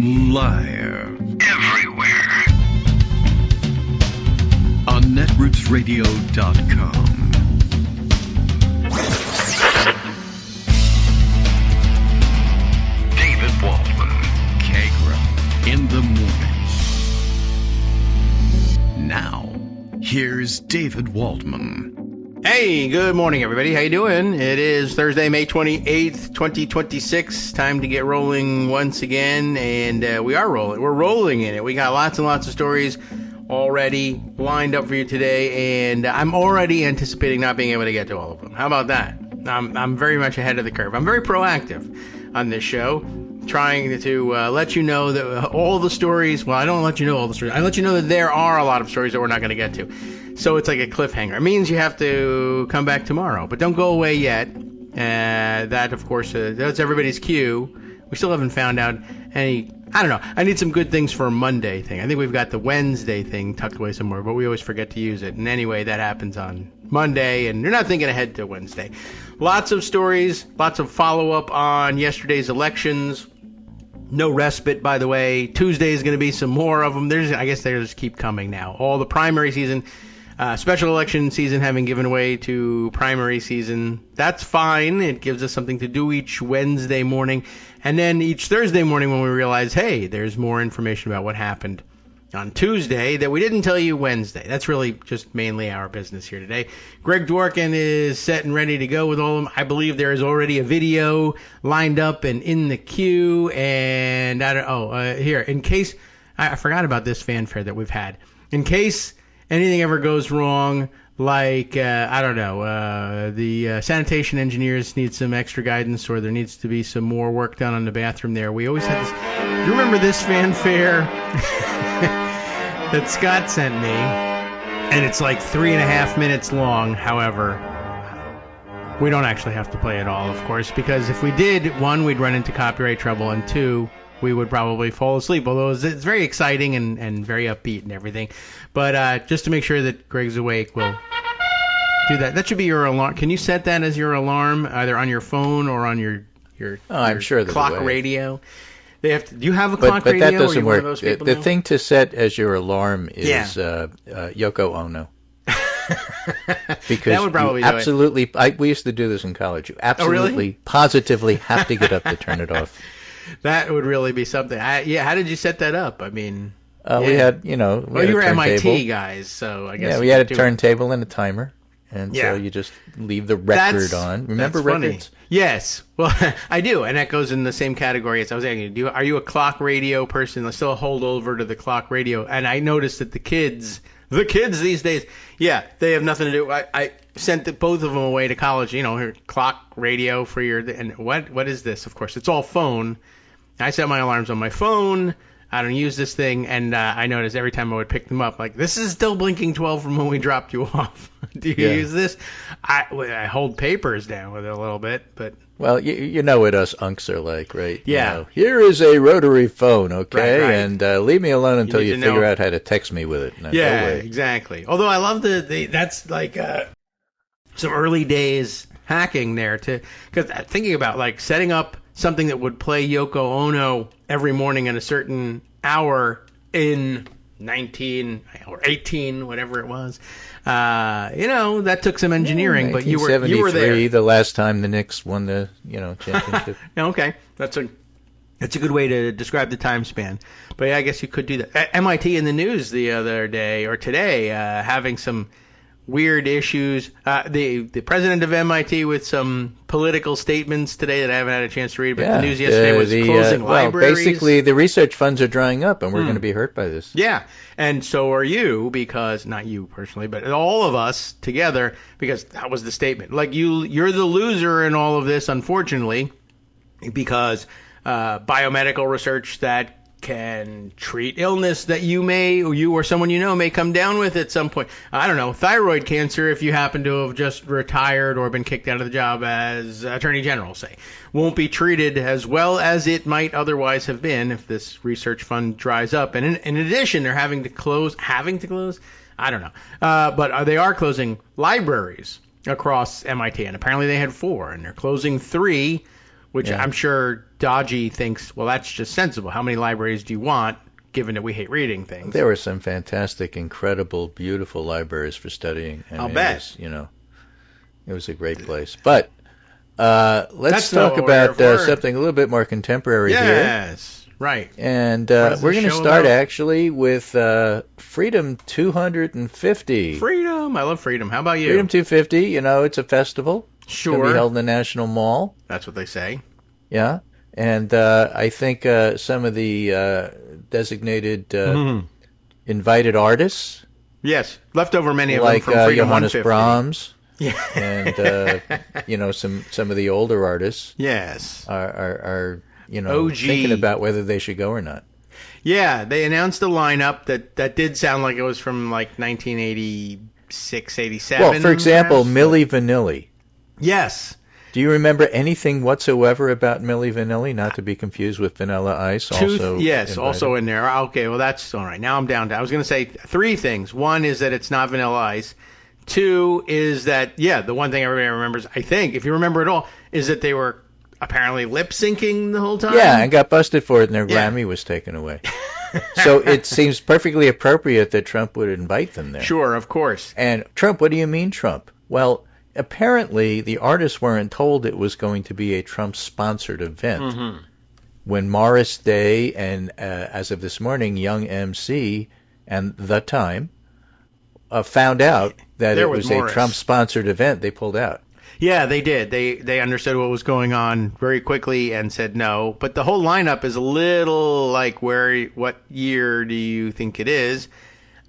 Live. Everywhere. On netrootsradio.com. David Waldman. Kagro. In the morning. Now, here's David Waldman. Hey, good morning, everybody. How you doing? It is Thursday, May 28th, 2026. Time to get rolling once again, and we are rolling. We're rolling in it. We got lots and lots of stories already lined up for you today, and I'm already anticipating not being able to get to all of them. How about that? I'm very much ahead of the curve. I'm very proactive on this show, trying to let you know that all the stories, well, I don't let you know all the stories. I let you know that there are a lot of stories that we're not going to get to. So it's like a cliffhanger. It means you have to come back tomorrow, but don't go away yet. That, of course, that's everybody's cue. We still haven't found out any, I don't know. I need some good things for a Monday thing. I think we've got the Wednesday thing tucked away somewhere, but we always forget to use it. And anyway, that happens on Monday, and you're not thinking ahead to Wednesday. Lots of stories, lots of follow-up on yesterday's elections. No respite, by the way. Tuesday is going to be some more of them. I guess they just keep coming now. All the primary season. Special election season having given way to primary season. That's fine. It gives us something to do each Wednesday morning. And then each Thursday morning when we realize, hey, there's more information about what happened on Tuesday that we didn't tell you Wednesday. That's really just mainly our business here today. Greg Dworkin is set and ready to go with all of them. I believe there is already a video lined up and in the queue. And here, in case, I forgot about this fanfare that we've had. In case anything ever goes wrong, like, the sanitation engineers need some extra guidance, or there needs to be some more work done on the bathroom there. We always had this. Do you remember this fanfare that Scott sent me? And it's like 3.5 minutes long. However, we don't actually have to play it all, of course, because if we did, one, we'd run into copyright trouble, and two, we would probably fall asleep, although it's very exciting and very upbeat and everything. But just to make sure that Greg's awake, we'll do that. That should be your alarm. Can you set that as your alarm, either on your phone or on your I'm sure clock radio? They have to, do you have a clock radio? But that doesn't work. The now? thing to set as your alarm is Yoko Ono. Because that would probably absolutely, we used to do this in college. You absolutely, positively have to get up to turn it off. That would really be something. How did you set that up? I mean, we had, you were MIT guys, so I guess. Yeah, we had a turntable and a timer, and so you just leave the record on. Remember records? Yes. Well, I do, and that goes in the same category as I was asking you. Are you a clock radio person? I still hold over to the clock radio, and I noticed that the kids these days, they have nothing to do. I sent both of them away to college. Here, clock radio for your. And what is this? Of course, it's all phone. I set my alarms on my phone. I don't use this thing, and I noticed every time I would pick them up, like, this is still blinking 12 from when we dropped you off. Do you use this? I hold papers down with it a little bit, but... Well, you know what us unks are like, right? Yeah. Here is a rotary phone, okay? Right. And leave me alone until you figure out how to text me with it. No, yeah, exactly. Although I love that's like some early days hacking there, because thinking about, like, setting up something that would play Yoko Ono every morning at a certain hour in 19 or 18, whatever it was. That took some engineering, but you were there. The last time the Knicks won the championship. Okay, that's a good way to describe the time span. But yeah, I guess you could do that. MIT in the news the other day or today, having some weird issues. The president of MIT with some political statements today that I haven't had a chance to read, but the news yesterday was closing libraries. Basically, the research funds are drying up, and we're going to be hurt by this. Yeah, and so are you, because, not you personally, but all of us together, because that was the statement. Like, you're the loser in all of this, unfortunately, because biomedical research that can treat illness that you or someone may come down with at some point. I don't know, thyroid cancer, if you happen to have just retired or been kicked out of the job as Attorney General, say, won't be treated as well as it might otherwise have been if this research fund dries up. And in addition, they're having to close? I don't know. But they are closing libraries across MIT, and apparently they had 4, and they're closing 3 which I'm sure Dodgy thinks, well, that's just sensible. How many libraries do you want, given that we hate reading things? There were some fantastic, incredible, beautiful libraries for studying. I'll bet. It was a great place. But let's talk about something a little bit more contemporary here. Yes, right. And we're going to start actually with Freedom 250. Freedom. I love Freedom. How about you? Freedom 250, it's a festival. Sure. It's going to be held in the National Mall. That's what they say. Yeah. And I think some of the designated invited artists. Yes. Leftover many of them from Freedom Johannes 150. Brahms. Yeah. And some of the older artists. Yes. Are OG. thinking about whether they should go or not. Yeah, they announced a lineup that did sound like it was from like 1986, 87. Well, for example, perhaps. Milli Vanilli. Yes. Do you remember anything whatsoever about Milli Vanilli? Not to be confused with Vanilla Ice. Also in there. Okay, well that's all right. Now I'm down to. I was going to say 3 things. One is that it's not Vanilla Ice. 2 is that the one thing everybody remembers, I think, if you remember at all, is that they were apparently lip syncing the whole time. Yeah, and got busted for it, and their Grammy was taken away. So it seems perfectly appropriate that Trump would invite them there. Sure, of course. And Trump, what do you mean, Trump? Well, apparently the artists weren't told it was going to be a Trump-sponsored event. Mm-hmm. When Morris Day and, as of this morning, Young MC and The Time found out that it was a Trump-sponsored event, they pulled out. Yeah, they did. They understood what was going on very quickly and said no. But the whole lineup is a little like, what year do you think it is?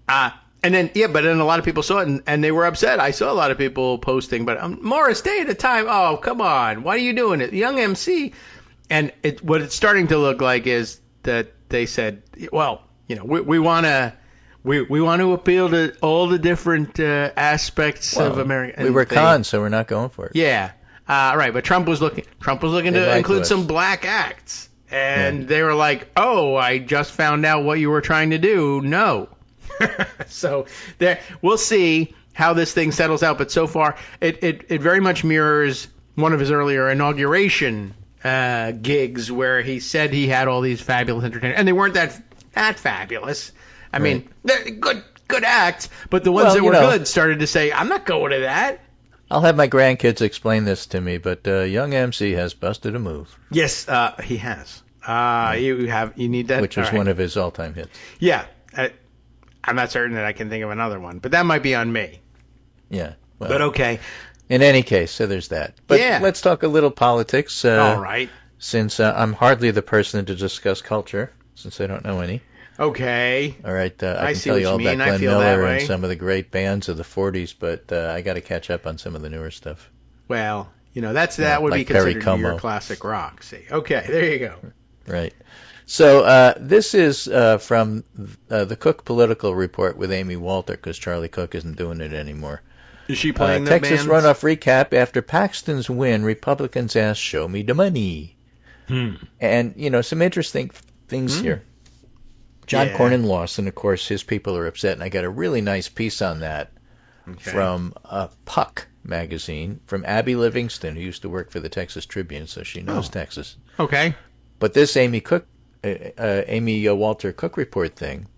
But then a lot of people saw it and they were upset. I saw a lot of people posting, but Morris Day at a time. Oh, come on. Why are you doing it? Young MC. And what it's starting to look like is that they said, well, we want to. We want to appeal to all the different aspects of America. We were cons, so we're not going for it. Yeah, right. But Trump was looking to include some black acts, and they were like, "Oh, I just found out what you were trying to do." No, so we'll see how this thing settles out. But so far, it very much mirrors one of his earlier inauguration gigs, where he said he had all these fabulous entertainers, and they weren't that fabulous. I mean, they're good acts, but the ones that were good started to say, I'm not going to that. I'll have my grandkids explain this to me, but Young MC has busted a move. Yes, he has. You need that? Which was one of his all-time hits. Yeah. I'm not certain that I can think of another one, but that might be on me. Yeah. Well, but okay. In any case, so there's that. But let's talk a little politics. All right. Since I'm hardly the person to discuss culture, since I don't know any. Okay. All right. I can tell you all about Glenn Miller and some of the great bands of the 40s, but I got to catch up on some of the newer stuff. Well, that would be considered your classic rock. See. Okay, there you go. Right. So this is from the Cook Political Report with Amy Walter, because Charlie Cook isn't doing it anymore. Is she playing the Texas bands? runoff recap. After Paxton's win, Republicans asked, show me the money. And, some interesting things here. John Cornyn lost, and of course his people are upset, and I got a really nice piece on that from Puck magazine, from Abby Livingston, who used to work for the Texas Tribune, so she knows Texas. Okay. But this Amy Walter Cook Report thing,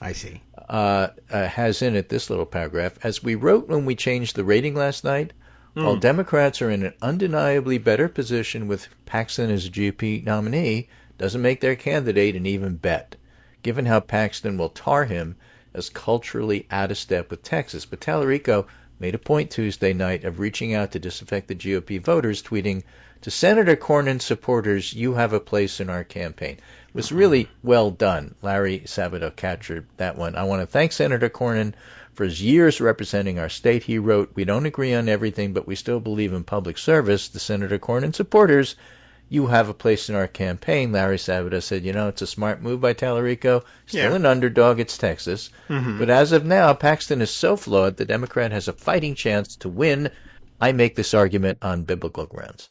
I see, has in it this little paragraph. As we wrote when we changed the rating last night, while Democrats are in an undeniably better position with Paxton as a GOP nominee, doesn't make their candidate an even bet, given how Paxton will tar him as culturally out of step with Texas. But Talarico made a point Tuesday night of reaching out to disaffected GOP voters, tweeting, to Senator Cornyn supporters, you have a place in our campaign. It was really well done. Larry Sabato captured that one. I want to thank Senator Cornyn for his years representing our state. He wrote, we don't agree on everything, but we still believe in public service. The Senator Cornyn supporters, you have a place in our campaign. Larry Sabato said, it's a smart move by Talarico. Still an underdog, it's Texas. But as of now, Paxton is so flawed, the Democrat has a fighting chance to win. I make this argument on biblical grounds.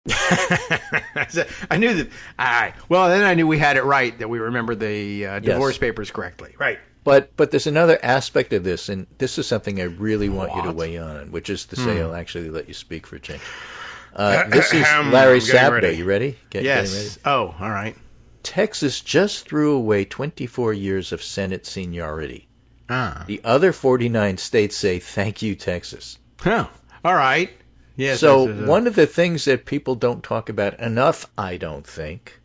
I knew that. All right. Well, then I knew we had it right, that we remembered the divorce papers correctly. Right. But there's another aspect of this, and this is something I really want you to weigh on, which is to say I'll actually let you speak for a change. This is Larry Sabdo. You ready? Getting ready? Oh, all right. Texas just threw away 24 years of Senate seniority. Ah. The other 49 states say, thank you, Texas. Huh. All right. Yes. So one of the things that people don't talk about enough, I don't think,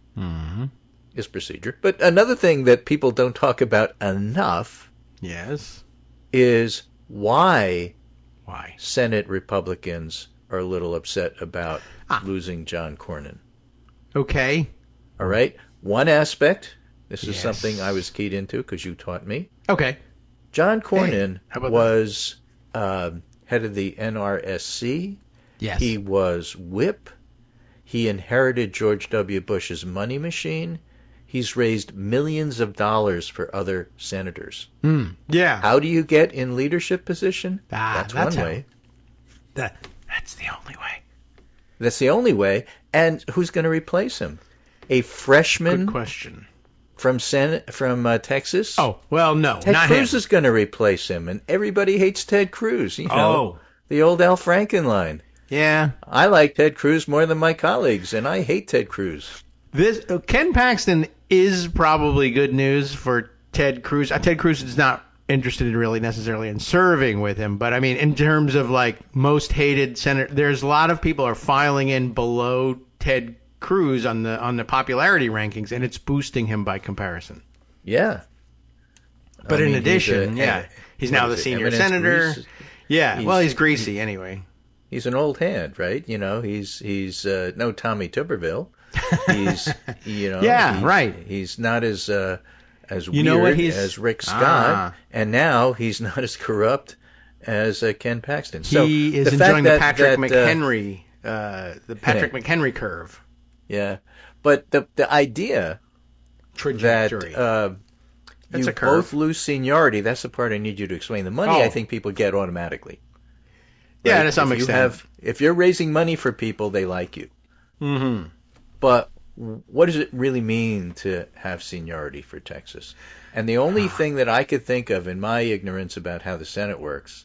is procedure. But another thing that people don't talk about enough is why Senate Republicans are a little upset about losing John Cornyn. Okay. All right. One aspect, this is something I was keyed into because you taught me. Okay. John Cornyn was head of the NRSC. Yes. He was whip. He inherited George W. Bush's money machine. He's raised millions of dollars for other senators. Yeah. How do you get in leadership position? That's one way. That's the only way. That's the only way. And who's going to replace him? A freshman? Good question. From Texas? Oh, well, no, Ted not Cruz him. is going to replace him, and everybody hates Ted Cruz. You know, the old Al Franken line. Yeah. I like Ted Cruz more than my colleagues, and I hate Ted Cruz. Ken Paxton is probably good news for Ted Cruz. Ted Cruz is not interested really necessarily in serving with him, but I mean, in terms of like most hated senator, there's a lot of people are filing in below Ted Cruz on the popularity rankings, and it's boosting him by comparison. Yeah. But in addition, he's now the senior senator. He's greasy anyway. He's an old hand, right? You know, he's no Tommy Tuberville. He's right. He's not as weird as Rick Scott, and now he's not as corrupt as Ken Paxton. So he is enjoying the Patrick McHenry curve. Yeah, but the idea trajectory that you both lose seniority, that's the part I need you to explain. The money, I think people get automatically. Right? Yeah, to some extent. If you're raising money for people, they like you. Mm-hmm. But what does it really mean to have seniority for Texas? And the only thing that I could think of in my ignorance about how the Senate works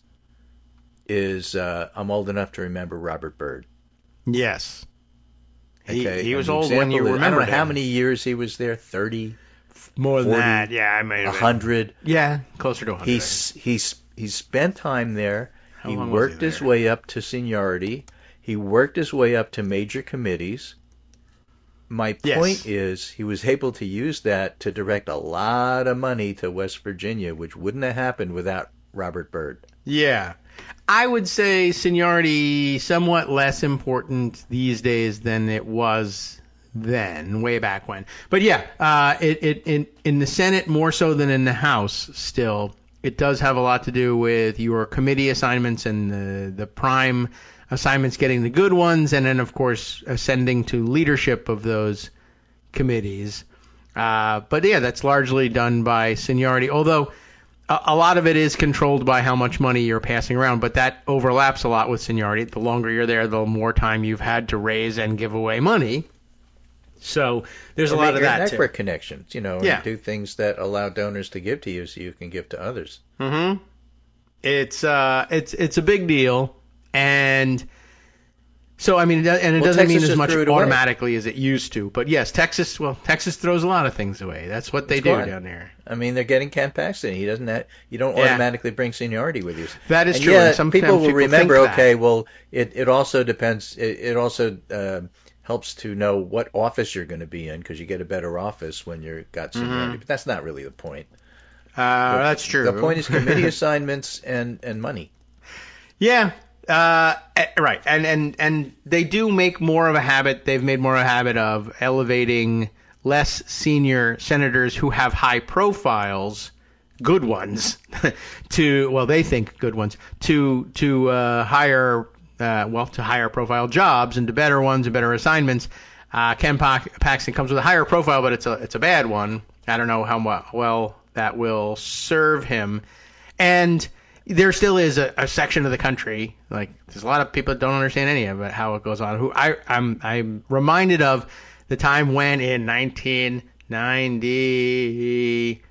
is I'm old enough to remember Robert Byrd. Yes. Okay. He was old when you remember. I don't know how many years he was there. 30, more than 40, that. Yeah, I may have 100. Yeah, closer to 100. He spent time there. He worked his way up to seniority. He worked his way up to major committees. My point is he was able to use that to direct a lot of money to West Virginia, which wouldn't have happened without Robert Byrd. Yeah. I would say seniority somewhat less important these days than it was then, way back when. But yeah, in the Senate more so than in the House still, it does have a lot to do with your committee assignments and the prime assignments getting the good ones, and then, of course, ascending to leadership of those committees. But yeah, that's largely done by seniority, although a lot of it is controlled by how much money you're passing around, but that overlaps a lot with seniority. The longer you're there, the more time you've had to raise and give away money. So there's a lot of that network connections, and do things that allow donors to give to you so you can give to others. Mm-hmm. It's a big deal, and so I mean, it doesn't Texas mean as much automatically as it used to. But yes, Texas throws a lot of things away. That's what they do down there. I mean, they're getting Ken Paxton. He doesn't. You don't automatically bring seniority with you. That is true. Yeah, some people will remember. Okay, well, it also depends. It also helps to know what office you're going to be in, because you get a better office when you've got seniority. Mm-hmm. But that's not really the point. That's true. The point is committee assignments and money. Yeah. Right. And they do make more of a habit. They've made more of a habit of elevating less senior senators who have high profiles, good ones, they think good ones, to higher profile jobs and to better ones and better assignments. Ken Paxton comes with a higher profile, but it's a bad one. I don't know how well that will serve him. And there still is a section of the country, like there's a lot of people that don't understand any of it, how it goes on. I'm reminded of the time when in 1993,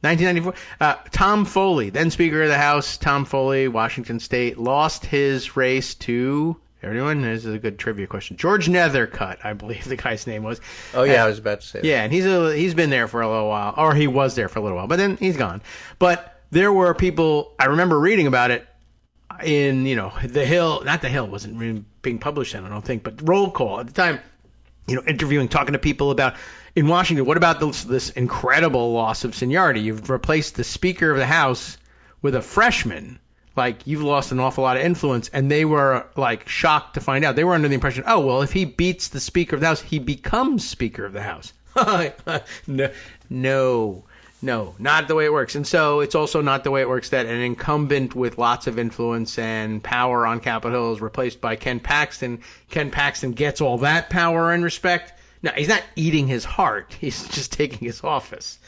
1994. Tom Foley, then Speaker of the House, Tom Foley, Washington State, lost his race to, everyone, this is a good trivia question, George Nethercutt, I believe the guy's name was. Oh, yeah, I was about to say that. Yeah, and he's been there for a little while, or he was there for a little while, but then he's gone. But there were people, I remember reading about it in, The Hill, not The Hill, wasn't really being published then, I don't think, but Roll Call at the time, interviewing, talking to people about, in Washington, what about this incredible loss of seniority? You've replaced the Speaker of the House with a freshman. Like, you've lost an awful lot of influence. And they were, shocked to find out. They were under the impression, oh, well, if he beats the Speaker of the House, he becomes Speaker of the House. No, not the way it works. And so it's also not the way it works that an incumbent with lots of influence and power on Capitol Hill is replaced by Ken Paxton. Ken Paxton gets all that power and respect. No, he's not eating his heart. He's just taking his office.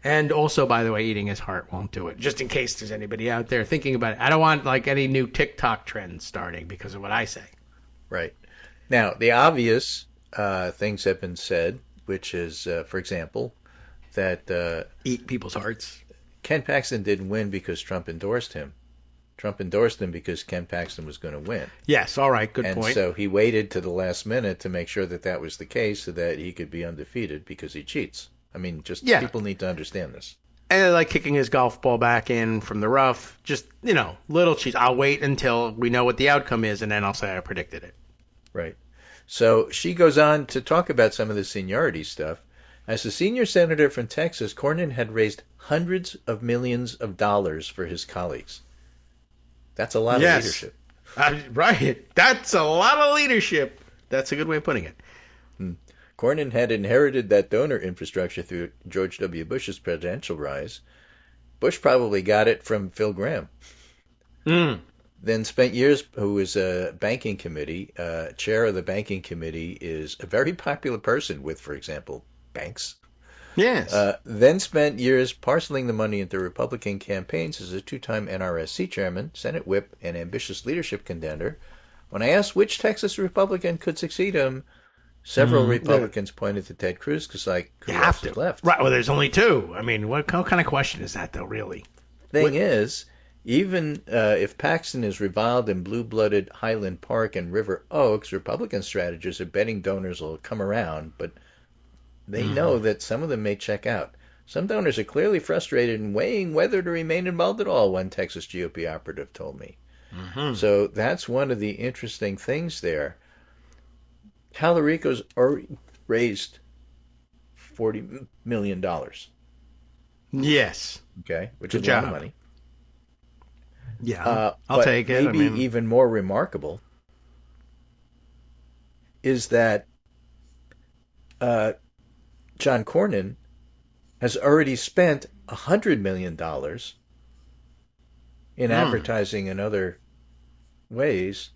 And also, by the way, eating his heart won't do it. Just in case there's anybody out there thinking about it. I don't want any new TikTok trends starting because of what I say. Right. Now, the obvious things have been said, which is, for example, that eat people's hearts. Ken Paxton didn't win because Trump endorsed him. Trump endorsed him because Ken Paxton was going to win. Yes, all right, good point. And so he waited to the last minute to make sure that was the case so that he could be undefeated because he cheats. I mean, people need to understand this. And like kicking his golf ball back in from the rough, just, little cheats. I'll wait until we know what the outcome is, and then I'll say I predicted it. Right. So she goes on to talk about some of the seniority stuff. As a senior senator from Texas, Cornyn had raised hundreds of millions of dollars for his colleagues. That's a lot of leadership. Right. That's a lot of leadership. That's a good way of putting it. Cornyn had inherited that donor infrastructure through George W. Bush's presidential rise. Bush probably got it from Phil Gramm. Then spent years, who was a banking committee, chair of the banking committee is a very popular person with, for example, banks. Yes. Then spent years parceling the money into Republican campaigns as a two-time NRSC chairman, Senate whip, and ambitious leadership contender. When I asked which Texas Republican could succeed him, several Republicans pointed to Ted Cruz because, who else is left? Right, well, there's only two. I mean, what kind of question is that, though, really? Thing is, even if Paxton is reviled in blue-blooded Highland Park and River Oaks, Republican strategists are betting donors will come around, but they know that some of them may check out. Some donors are clearly frustrated and weighing whether to remain involved at all, one Texas GOP operative told me. So that's one of the interesting things there. Talarico's already raised $40 million. Yes. Okay, which is a lot of money. Yeah, I'll take it. Maybe even more remarkable is that John Cornyn has already spent $100 million in advertising and other ways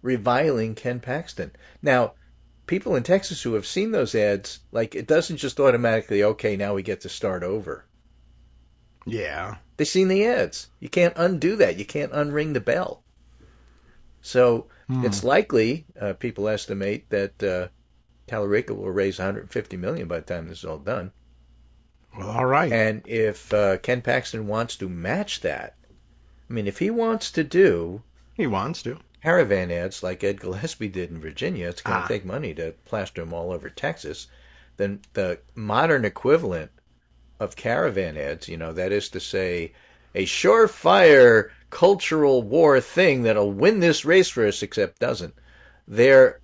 reviling Ken Paxton. Now, people in Texas who have seen those ads, it doesn't just automatically, okay, now we get to start over. Yeah. They've seen the ads. You can't undo that. You can't unring the bell. So it's likely, people estimate, that Talarico will raise $150 million by the time this is all done. Well, all right. And if Ken Paxton wants to match that, I mean, if he wants to do... He wants to. Caravan ads like Ed Gillespie did in Virginia, it's going to take money to plaster them all over Texas. Then the modern equivalent of caravan ads, that is to say, a surefire cultural war thing that'll win this race for us, except doesn't. Their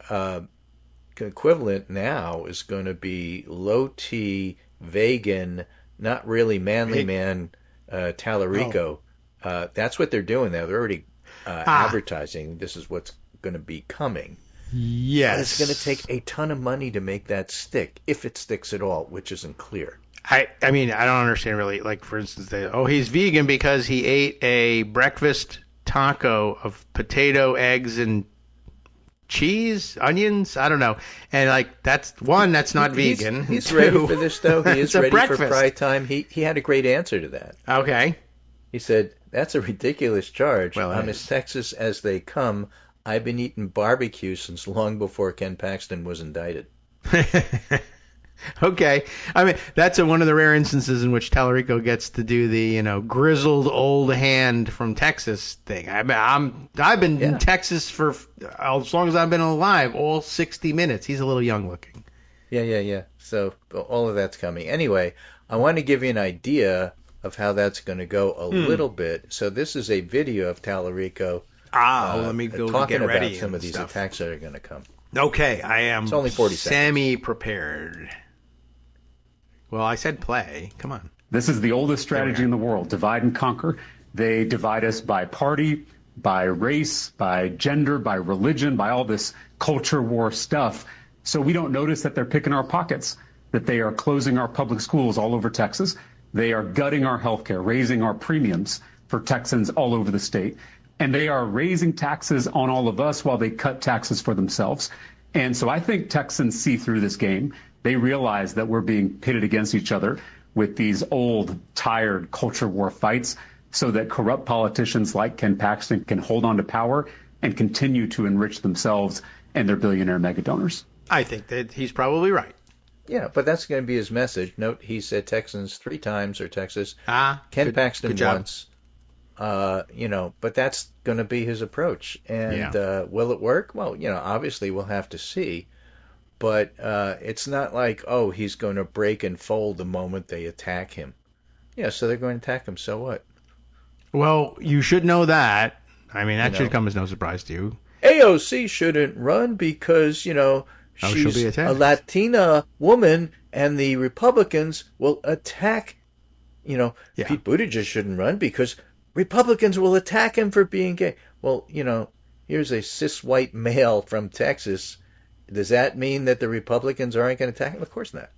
equivalent now is going to be low-T, vegan, not really manly man Talarico. That's what they're doing now. They're already advertising this is what's going to be coming. Yes. But it's going to take a ton of money to make that stick, if it sticks at all, which isn't clear. I mean, I don't understand really. For instance, he's vegan because he ate a breakfast taco of potato, eggs, and cheese, onions. I don't know. And that's not vegan. He's ready for this, though. He is ready for pride time. He had a great answer to that. Okay. He said, "That's a ridiculous charge. Well, I'm as Texas as they come. I've been eating barbecue since long before Ken Paxton was indicted." Okay. I mean, that's one of the rare instances in which Talarico gets to do the, grizzled old hand from Texas thing. I've been in Texas for as long as I've been alive, all 60 minutes. He's a little young looking. Yeah. So all of that's coming. Anyway, I want to give you an idea of how that's going to go a little bit. So this is a video of Talarico let me go talking get ready about some of these stuff. attacks that are going to come. Okay, I am It's only 40 seconds. semi-prepared. Well, I said play. Come on. This is the oldest strategy in the world, divide and conquer. They divide us by party, by race, by gender, by religion, by all this culture war stuff. So we don't notice that they're picking our pockets, that they are closing our public schools all over Texas. They are gutting our health care, raising our premiums for Texans all over the state. And they are raising taxes on all of us while they cut taxes for themselves. And so I think Texans see through this game. They realize that we're being pitted against each other with these old, tired culture war fights so that corrupt politicians like Ken Paxton can hold on to power and continue to enrich themselves and their billionaire mega donors. I think that he's probably right. Yeah, but that's going to be his message. Note he said Texans 3 times, or Texas. Ken Paxton once. But that's going to be his approach. And will it work? Well, obviously we'll have to see. But it's not like, he's going to break and fold the moment they attack him. Yeah, so they're going to attack him. So what? Well, you should know that. I mean, that should come as no surprise to you. AOC shouldn't run because, she's a Latina woman, and the Republicans will attack. Pete Buttigieg shouldn't run because Republicans will attack him for being gay. Well, here's a cis white male from Texas. Does that mean that the Republicans aren't going to attack him? Of course not.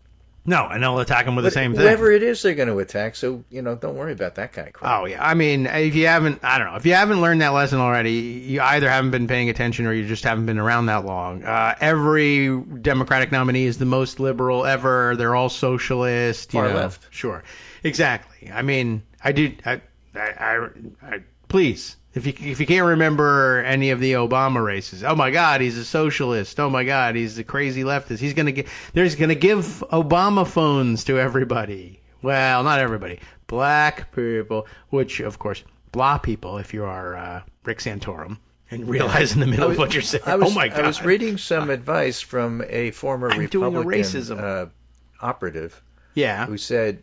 No, and they'll attack him with the same thing. Whoever it is, they're going to attack. So, don't worry about that kind of crap. Oh, yeah. I mean, if you haven't learned that lesson already, you either haven't been paying attention or you just haven't been around that long. Every Democratic nominee is the most liberal ever. They're all socialist. Far left. Sure. Exactly. I mean, please. If you can't remember any of the Obama races, oh my God, he's a socialist. Oh my God, he's a crazy leftist. He's gonna give Obama phones to everybody. Well, not everybody. Black people, which of course, blah people. If you are Rick Santorum and realize in the middle of what you're saying, oh my God. I was reading some advice from a former Republican operative. Yeah. Who said,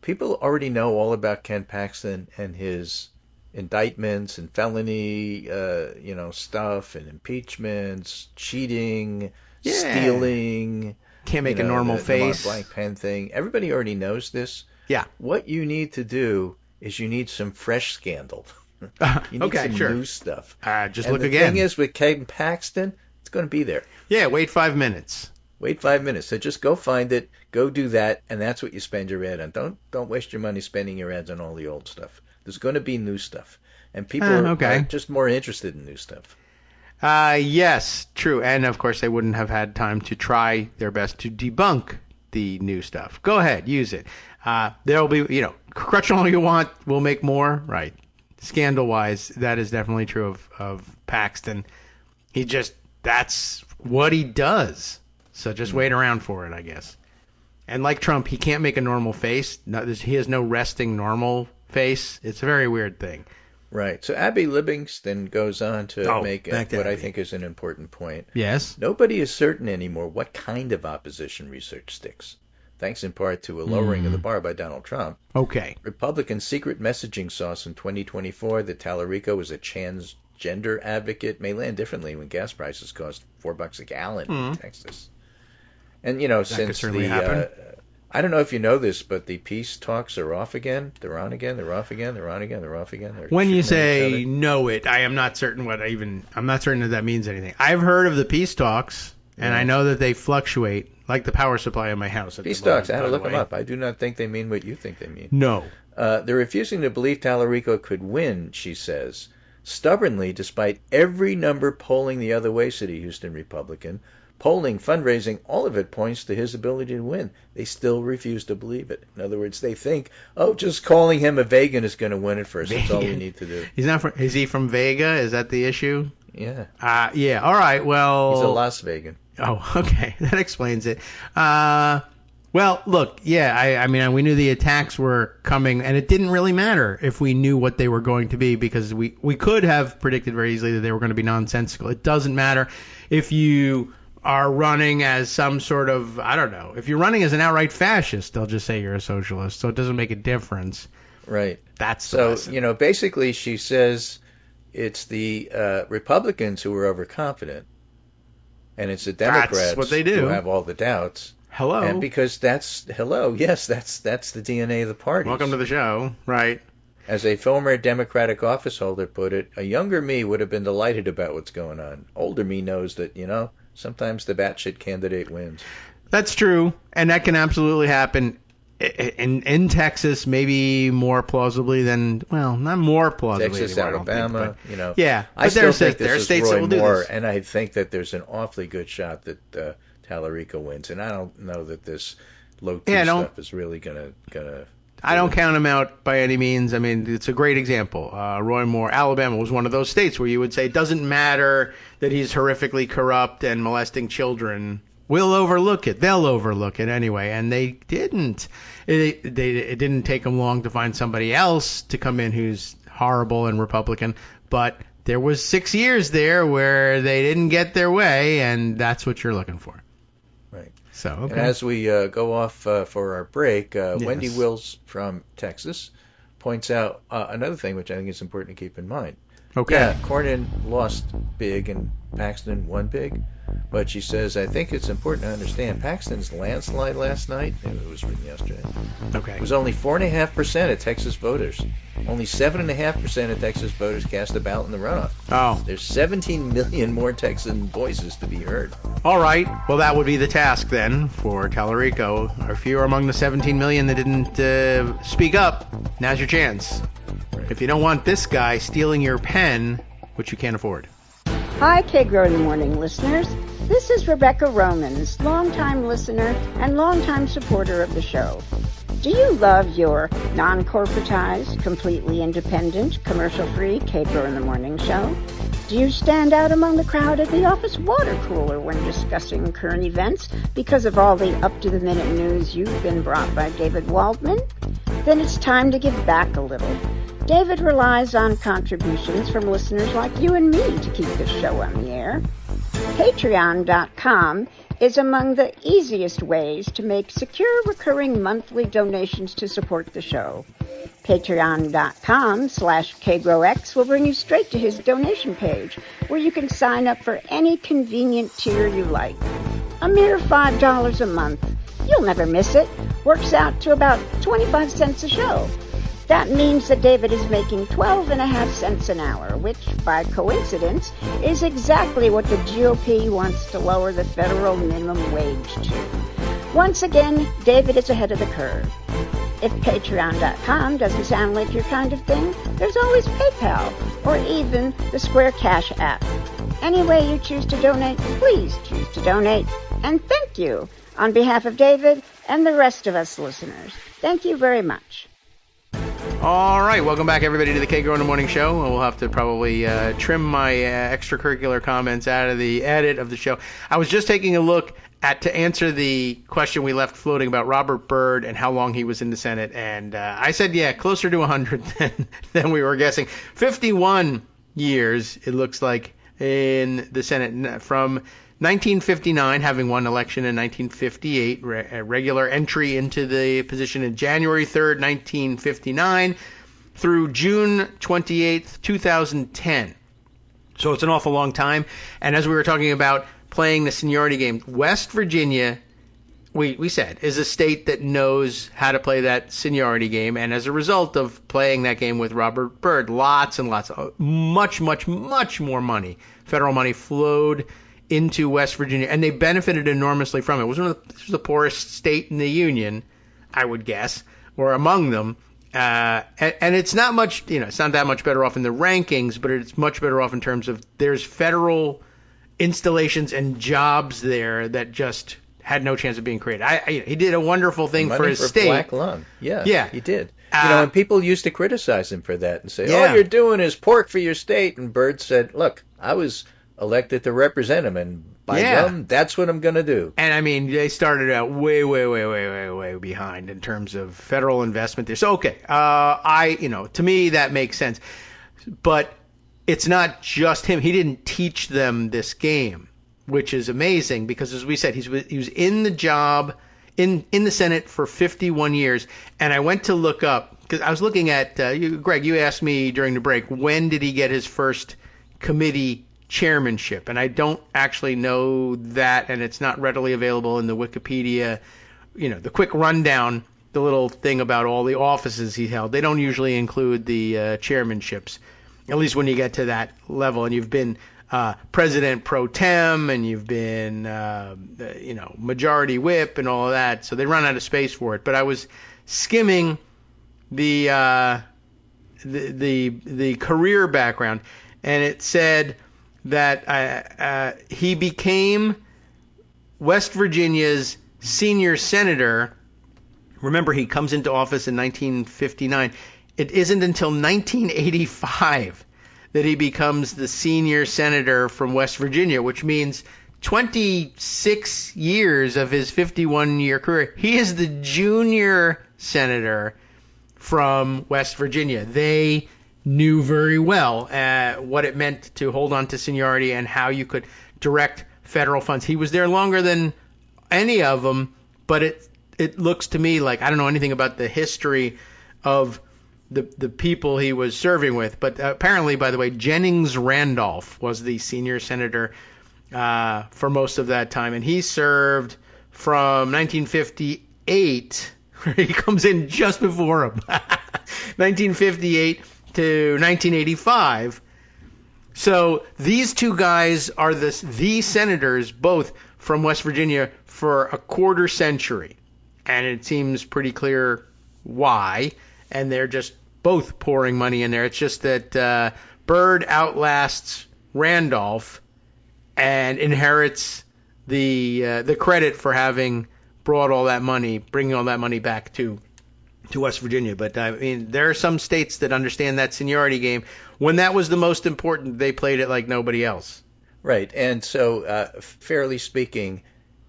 people already know all about Ken Paxton and his indictments and felony, stuff and impeachments, cheating, stealing. Can't make a normal face. The blank pen thing. Everybody already knows this. Yeah. What you need to do is you need some fresh scandal. You need some new stuff. Look again. The thing is, with Ken Paxton, it's going to be there. Yeah, wait 5 minutes. Wait 5 minutes. So just go find it, go do that, and that's what you spend your ad on. Don't waste your money spending your ads on all the old stuff. There's going to be new stuff, and people are just more interested in new stuff. Yes, true. And of course, they wouldn't have had time to try their best to debunk the new stuff. Go ahead, use it. There'll be, crutch all you want. We'll make more. Right. Scandal-wise, that is definitely true of Paxton. That's what he does. So just wait around for it, I guess. And like Trump, he can't make a normal face. He has no resting normal face. It's a very weird thing. Right. So Abby Livingston goes on to make what I think is an important point. Yes. Nobody is certain anymore what kind of opposition research sticks, thanks in part to a lowering of the bar by Donald Trump. Okay. Republicans' secret messaging sauce in 2024 that Talarico was a transgender advocate may land differently when gas prices cost $4 a gallon in Texas. And, since I don't know if you know this, but the peace talks are off again. They're on again. They're off again. They're on again. They're off again. When you say know it, I am not certain I'm not certain that means anything. I've heard of the peace talks, and I know that they fluctuate, like the power supply in my house. Peace talks, I had to look them up. I do not think they mean what you think they mean. No. They're refusing to believe Talarico could win, she says, stubbornly, despite every number polling the other way, said a Houston Republican. Polling, fundraising, all of it points to his ability to win. They still refuse to believe it. In other words, they think, just calling him a vegan is going to win it for us. That's all we need to do. Is he from Vega? Is that the issue? Yeah. Yeah. All right. Well. He's a Las Vegan. Oh, okay. That explains it. Well, look, yeah, I mean, we knew the attacks were coming, and it didn't really matter if we knew what they were going to be, because we could have predicted very easily that they were going to be nonsensical. It doesn't matter if you are running as some sort of, I don't know, if you're running as an outright fascist, they'll just say you're a socialist, so it doesn't make a difference. Right. That's so, basically she says it's the Republicans who are overconfident, and it's the Democrats that's what they do. Who have all the doubts. Hello. And because that's the DNA of the party. Welcome to the show, right? As a former Democratic office holder put it, a younger me would have been delighted about what's going on. Older me knows that, sometimes the batshit candidate wins. That's true, and that can absolutely happen in Texas, maybe more plausibly than, well, not more plausibly. Texas, anymore, Alabama, Yeah, I still think there are this states is that Roy will do Moore, this. and I think that there's an awfully good shot that Talarico wins, and I don't know that this low T stuff is really gonna. I don't count him out by any means. I mean, it's a great example. Roy Moore, Alabama was one of those states where you would say it doesn't matter that he's horrifically corrupt and molesting children. We'll overlook it. They'll overlook it anyway, and they didn't. It didn't take them long to find somebody else to come in who's horrible and Republican, but there was 6 years there where they didn't get their way, and that's what you're looking for. Right. So, okay. And as we go off for our break, Wendy Wills from Texas points out another thing which I think is important to keep in mind. Okay. Yeah, Cornyn lost big and Paxton won big, but she says, I think it's important to understand Paxton's landslide last night, it was written yesterday, Okay. It was only 4.5% of Texas voters. Only 7.5% of Texas voters cast a ballot in the runoff. Oh. There's 17 million more Texan voices to be heard. All right. Well, that would be the task then for Talarico. If you're among the 17 million that didn't speak up, now's your chance. Right. If you don't want this guy stealing your pen, which you can't afford. Hi, Kagro in the Morning listeners. This is Rebecca Romans, longtime listener and longtime supporter of the show. Do you love your non-corporatized, completely independent, commercial-free Kagro in the Morning show? Do you stand out among the crowd at the office water cooler when discussing current events because of all the up-to-the-minute news you've been brought by David Waldman? Then it's time to give back a little. David relies on contributions from listeners like you and me to keep this show on the air. Patreon.com is among the easiest ways to make secure recurring monthly donations to support the show. Patreon.com/KagroX will bring you straight to his donation page, where you can sign up for any convenient tier you like. A mere $5 a month. You'll never miss it. Works out to about 25 cents a show. That means that David is making 12.5 cents an hour, which, by coincidence, is exactly what the GOP wants to lower the federal minimum wage to. Once again, David is ahead of the curve. If Patreon.com doesn't sound like your kind of thing, there's always PayPal, or even the Square Cash app. Any way you choose to donate, please choose to donate. And thank you on behalf of David and the rest of us listeners. Thank you very much. All right, welcome back, everybody, to the Kagro in the Morning Show. We'll have to probably trim my extracurricular comments out of the edit of the show. I was just taking a look to answer the question we left floating about Robert Byrd and how long he was in the Senate, and I said, yeah, closer to 100 than we were guessing. 51 years, it looks like, in the Senate from 1959, having won election in 1958, a regular entry into the position in January 3rd, 1959, through June 28th, 2010. So it's an awful long time. And as we were talking about playing the seniority game, West Virginia, we said, is a state that knows how to play that seniority game. And as a result of playing that game with Robert Byrd, lots and lots, much more money, federal money, flowed into West Virginia, and they benefited enormously from it. It was the poorest state in the union, I would guess, or among them. And it's not much, it's not that much better off in the rankings, but it's much better off in terms of there's federal installations and jobs there that just had no chance of being created. He did a wonderful thing for his state. Black lung. Yeah, he did. And people used to criticize him for that and say, all you're doing is pork for your state. And Byrd said, look, I was elected to represent him, and by them, that's what I'm going to do. And I mean, they started out way behind in terms of federal investment there. So okay, to me that makes sense, but it's not just him. He didn't teach them this game, which is amazing because, as we said, he was in the job in the Senate for 51 years. And I went to look up because I was looking at Greg. You asked me during the break, when did he get his first committee chairmanship? And I don't actually know that, and it's not readily available in the Wikipedia. The quick rundown, the little thing about all the offices he held. They don't usually include the chairmanships, at least when you get to that level. And you've been president pro tem, and you've been majority whip and all of that. So they run out of space for it. But I was skimming the career background, and it said that he became West Virginia's senior senator. Remember, he comes into office in 1959. It isn't until 1985 that he becomes the senior senator from West Virginia, which means 26 years of his 51-year career. He is the junior senator from West Virginia. They knew very well what it meant to hold on to seniority and how you could direct federal funds. He was there longer than any of them, but it looks to me like I don't know anything about the history of the people he was serving with. But apparently, by the way, Jennings Randolph was the senior senator for most of that time, and he served from 1958. He comes in just before him, 1958 to 1985. So these two guys are the senators, both from West Virginia, for a quarter century. And it seems pretty clear why. And they're just both pouring money in there. It's just that Byrd outlasts Randolph and inherits the credit for having brought all that money, bringing all that money back to West Virginia. But I mean, there are some states that understand that seniority game. When that was the most important, they played it like nobody else. Right. And so, fairly speaking,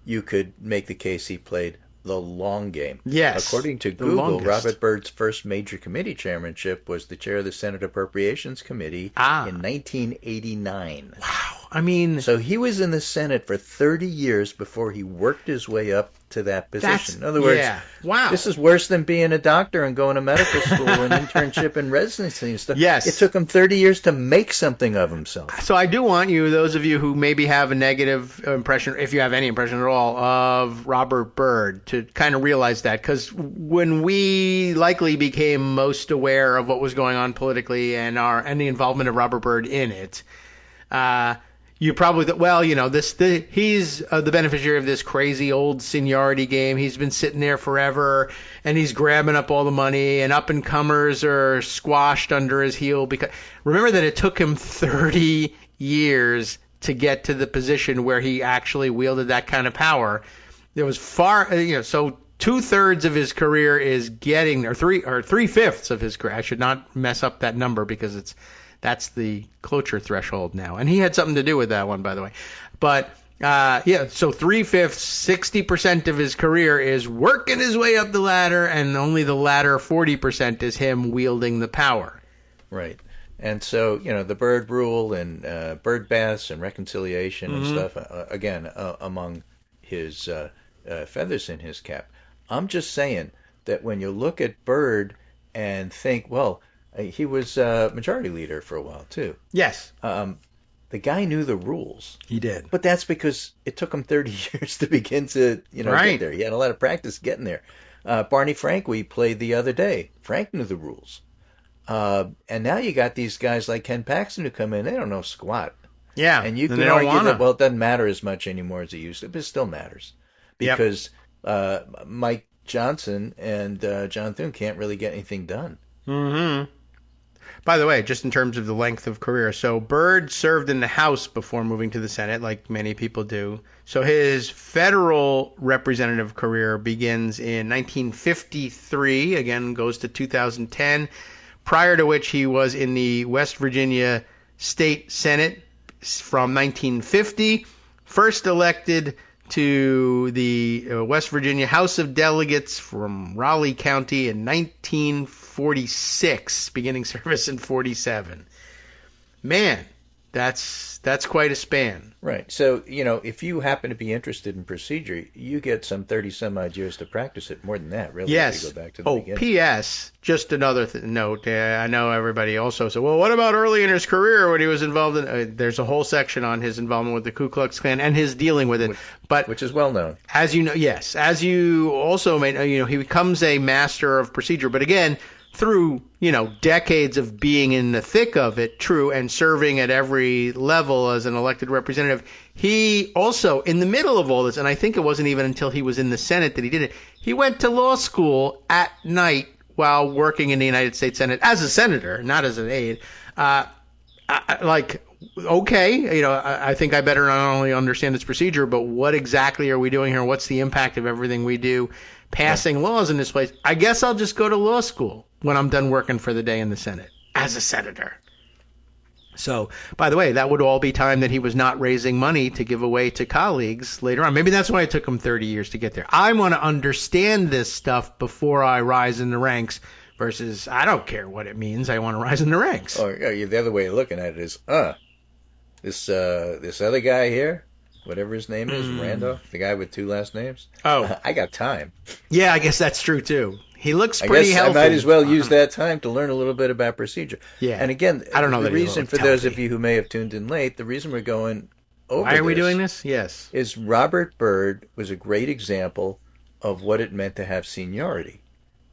you could make the case he played the long game. Yes. According to Google, Robert Byrd's first major committee chairmanship was the chair of the Senate Appropriations Committee in 1989. Wow. I mean, so he was in the Senate for 30 years before he worked his way up to that position. In other words, wow. This is worse than being a doctor and going to medical school and internship and residency and stuff. Yes. It took him 30 years to make something of himself. So I do want you, those of you who maybe have a negative impression, if you have any impression at all, of Robert Byrd, to kind of realize that. Because when we likely became most aware of what was going on politically and the involvement of Robert Byrd in it, you probably thought, well, he's the beneficiary of this crazy old seniority game. He's been sitting there forever, and he's grabbing up all the money, and up-and-comers are squashed under his heel. Because remember that it took him 30 years to get to the position where he actually wielded that kind of power. There was so 2/3 of his career is getting, or 3/5 of his career. I should not mess up that number because that's the cloture threshold now. And he had something to do with that one, by the way. But, so 3/5, 60% of his career is working his way up the ladder, and only the latter 40% is him wielding the power. Right. And so, the Byrd rule and Byrd baths and reconciliation and stuff, again, among his feathers in his cap. I'm just saying that when you look at Byrd and think, well, he was majority leader for a while, too. Yes. The guy knew the rules. He did. But that's because it took him 30 years to begin to, get there. He had a lot of practice getting there. Barney Frank, we played the other day. Frank knew the rules. And now you got these guys like Ken Paxton who come in. They don't know squat. Yeah. And you can argue that, well, it doesn't matter as much anymore as it used to, but it still matters. Because Mike Johnson and John Thune can't really get anything done. Mm-hmm. By the way, just in terms of the length of career, so Byrd served in the House before moving to the Senate, like many people do. So his federal representative career begins in 1953, again goes to 2010, prior to which he was in the West Virginia State Senate, from 1950, first elected to the West Virginia House of Delegates from Raleigh County in 1946, beginning service in 47. Man, that's quite a span. Right. So, if you happen to be interested in procedure, you get some 30-some-odd years to practice it. More than that, really, yes. if you go back to the beginning. P.S., just another note. I know everybody also said, well, what about early in his career when he was involved in... there's a whole section on his involvement with the Ku Klux Klan and his dealing with it. Which is well known. As you know, yes. As you also may know, he becomes a master of procedure. But again, through, decades of being in the thick of it, true, and serving at every level as an elected representative, he also, in the middle of all this, and I think it wasn't even until he was in the Senate that he did it, he went to law school at night while working in the United States Senate as a senator, not as an aide. I think I better not only understand this procedure, but what exactly are we doing here? What's the impact of everything we do? Passing laws in this place. I guess I'll just go to law school when I'm done working for the day in the Senate as a senator. So, by the way, that would all be time that he was not raising money to give away to colleagues later on. Maybe that's why it took him 30 years to get there. I want to understand this stuff before I rise in the ranks versus I don't care what it means. I want to rise in the ranks. Oh, the other way of looking at it is, this other guy here, whatever his name is, Randolph, the guy with two last names. Oh. I got time. Yeah, I guess that's true, too. He looks pretty healthy. I might as well use that time to learn a little bit about procedure. Yeah. And again, I don't know the that reason for those of you who may have tuned in late, the reason we're going over Why are we doing this? Yes. Is Robert Byrd was a great example of what it meant to have seniority.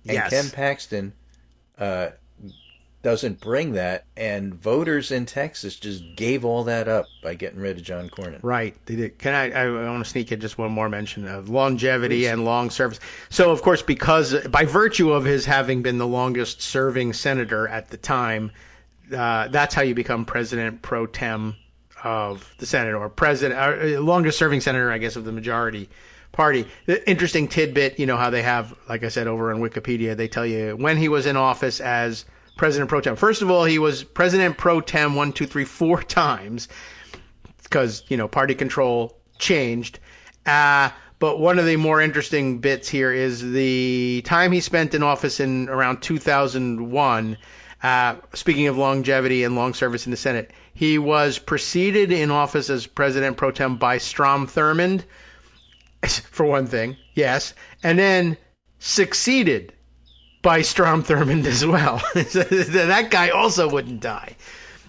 And yes. Ken Paxton doesn't bring that, and voters in Texas just gave all that up by getting rid of John Cornyn. Right. They did. I want to sneak in just one more mention of longevity and long service. So, of course, because by virtue of his having been the longest serving senator at the time, that's how you become president pro tem of the Senate, or longest serving senator, I guess, of the majority party. The interesting tidbit, how they have, like I said, over on Wikipedia, they tell you when he was in office as President pro tem. First of all, he was President pro tem 4 times because, party control changed. But one of the more interesting bits here is the time he spent in office in around 2001. Speaking of longevity and long service in the Senate, he was preceded in office as President pro tem by Strom Thurmond, for one thing, yes, and then succeeded by Strom Thurmond as well. That guy also wouldn't die.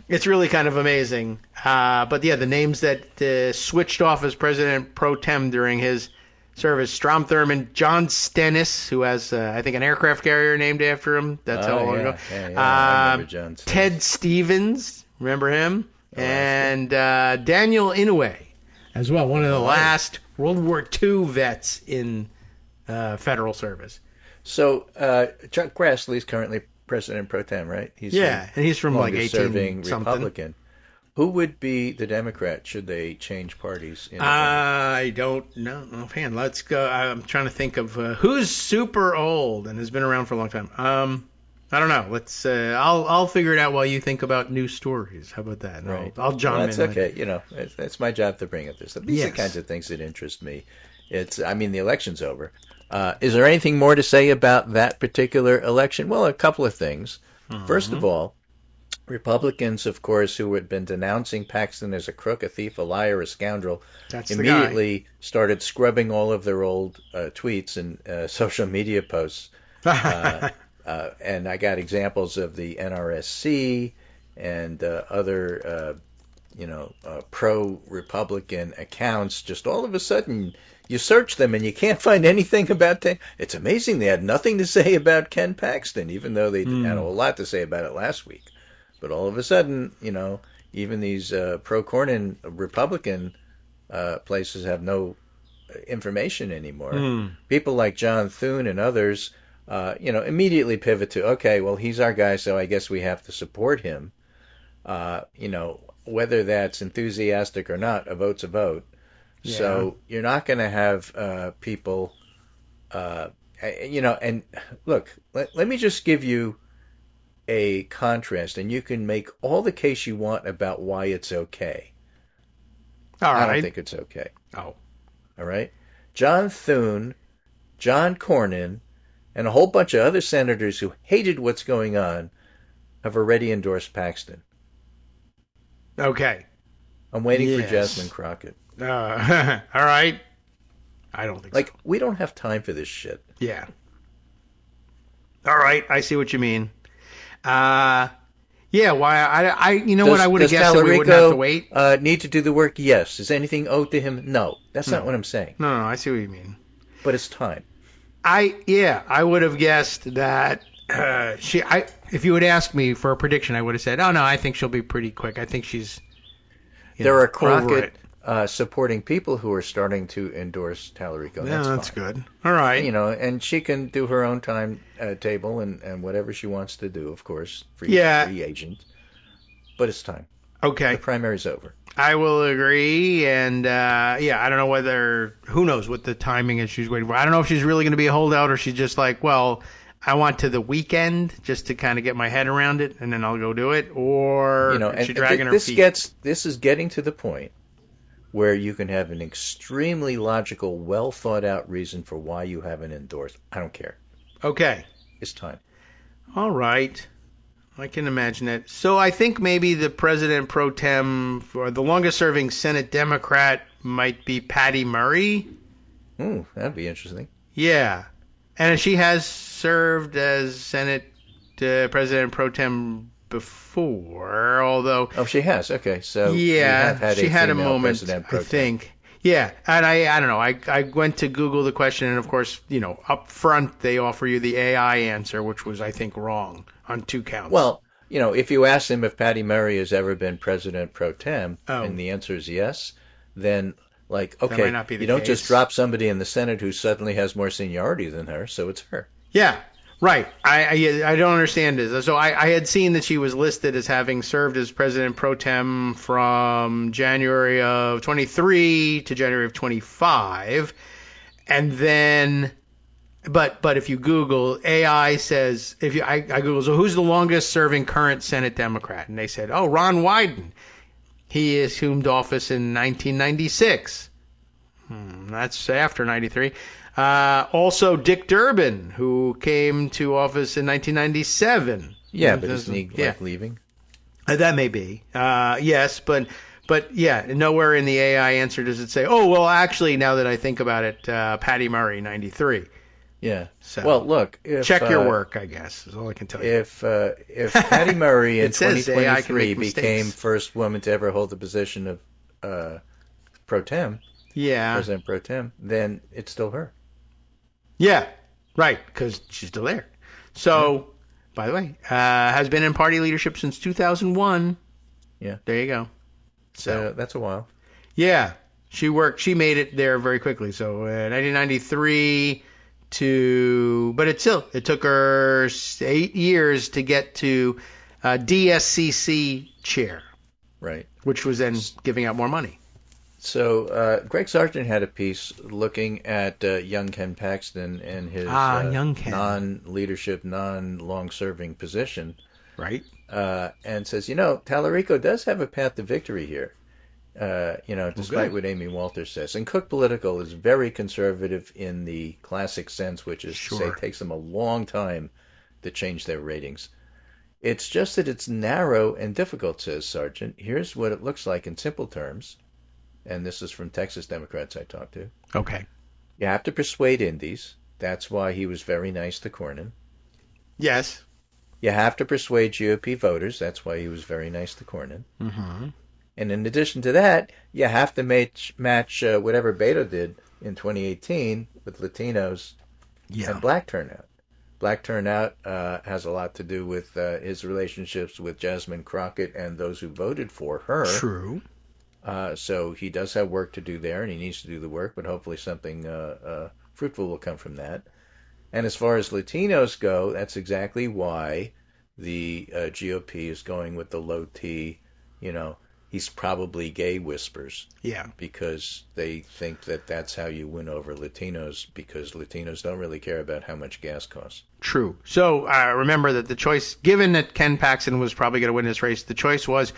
It's really kind of amazing. But yeah, the names that switched off as President pro tem during his service: Strom Thurmond, John Stennis, who has, I think, an aircraft carrier named after him. That's how long ago. I remember John Stennis. Ted Stevens, remember him? And Daniel Inouye as well, one of the last World War II vets in federal service. So Chuck Grassley's currently president pro tem, right? And he's from like 18 something. Republican. Who would be the Democrat should they change parties? I don't know offhand. Let's go. I'm trying to think of who's super old and has been around for a long time. I don't know. Let's. I'll figure it out while you think about new stories. How about that? Right. I'll jump in. That's okay. It's my job to bring up this. These are the kinds of things that interest me. The election's over. Is there anything more to say about that particular election? Well, a couple of things. Mm-hmm. First of all, Republicans, of course, who had been denouncing Paxton as a crook, a thief, a liar, a scoundrel, immediately started scrubbing all of their old tweets and social media posts. And I got examples of the NRSC and other, pro-Republican accounts. Just all of a sudden, you search them and you can't find anything about them. It's amazing they had nothing to say about Ken Paxton, even though they had a lot to say about it last week. But all of a sudden, even these pro-Cornyn Republican places have no information anymore. People like John Thune and others, immediately pivot to, okay, well, he's our guy, so I guess we have to support him. Whether that's enthusiastic or not, a vote's a vote. Yeah. So you're not going to have people, and look, let me just give you a contrast, and you can make all the case you want about why it's okay. All right. I don't think it's okay. Oh. All right? John Thune, John Cornyn, and a whole bunch of other senators who hated what's going on have already endorsed Paxton. Okay. I'm waiting for Jasmine Crockett. All right. I don't think so. We don't have time for this shit. Yeah. All right. I see what you mean. Why? What? I would have guessed that we wouldn't have to wait. Need to do the work? Yes. Is anything owed to him? No. That's not what I'm saying. No, I see what you mean. But it's time. I would have guessed that if you had asked me for a prediction, I would have said, oh, no, I think she'll be pretty quick. I think she's There are Crockett supporting people who are starting to endorse Talarico. That's good. All right. And she can do her own timetable and whatever she wants to do, of course, free agent. But it's time. Okay. The primary's over. I will agree, and I don't know who knows what the timing is she's waiting for. I don't know if she's really going to be a holdout or she's just like, well, I want to the weekend just to kind of get my head around it, and then I'll go do it, or is she dragging her feet? This is getting to the point where you can have an extremely logical, well-thought-out reason for why you haven't endorsed. I don't care. Okay. It's time. All right. I can imagine it. So I think maybe the president pro tem, or the longest-serving Senate Democrat, might be Patty Murray. Ooh, that'd be interesting. Yeah. And she has served as Senate president pro tem before, although... Oh, she has. Okay, so she had a moment, I think. Yeah, and I don't know. I went to Google the question, and of course, up front they offer you the AI answer, which was, I think, wrong on 2 counts. Well, if you ask him if Patty Murray has ever been president pro tem, and the answer is yes, then okay, not be the you don't case. just drop somebody in the Senate who suddenly has more seniority than her, so it's her. Yeah. Right. I don't understand this. So I had seen that she was listed as having served as president pro tem from January of 23 to January of 25. And then, but if you Google, AI says, I Google, so who's the longest serving current Senate Democrat? And they said, oh, Ron Wyden. He assumed office in 1996. That's after 93. Also, Dick Durbin, who came to office in 1997. Yeah, but isn't he leaving? That may be. Yes, but nowhere in the AI answer does it say, oh, well, actually, now that I think about it, Patty Murray, 93. Yeah. So, well, look. Check your work, I guess, is all I can tell you. If Patty Murray in 2023 became mistakes. first woman to ever hold the position of pro tem, president pro tem, then it's still her. Yeah, right, because she's still there. So, by the way, has been in party leadership since 2001. Yeah. There you go. So that's a while. Yeah, she made it there very quickly. So 1993 but it took her 8 years to get to DSCC chair. Right. Which was then giving out more money. So Greg Sargent had a piece looking at young Ken Paxton and his non-leadership, non-long-serving position. Right. And says, Talarico does have a path to victory here, despite what Amy Walters says. And Cook Political is very conservative in the classic sense, which is to say it takes them a long time to change their ratings. It's just that it's narrow and difficult, says Sargent. Here's what it looks like in simple terms. And this is from Texas Democrats I talked to. Okay. You have to persuade indies. That's why he was very nice to Cornyn. Yes. You have to persuade GOP voters. That's why he was very nice to Cornyn. Mm-hmm. And in addition to that, you have to match whatever Beto did in 2018 with Latinos and black turnout. Black turnout has a lot to do with his relationships with Jasmine Crockett and those who voted for her. True. So he does have work to do there, and he needs to do the work, but hopefully something fruitful will come from that. And as far as Latinos go, that's exactly why the GOP is going with the low T, he's probably gay whispers. Yeah. Because they think that that's how you win over Latinos, because Latinos don't really care about how much gas costs. True. So remember that the choice, given that Ken Paxton was probably going to win this race, the choice was,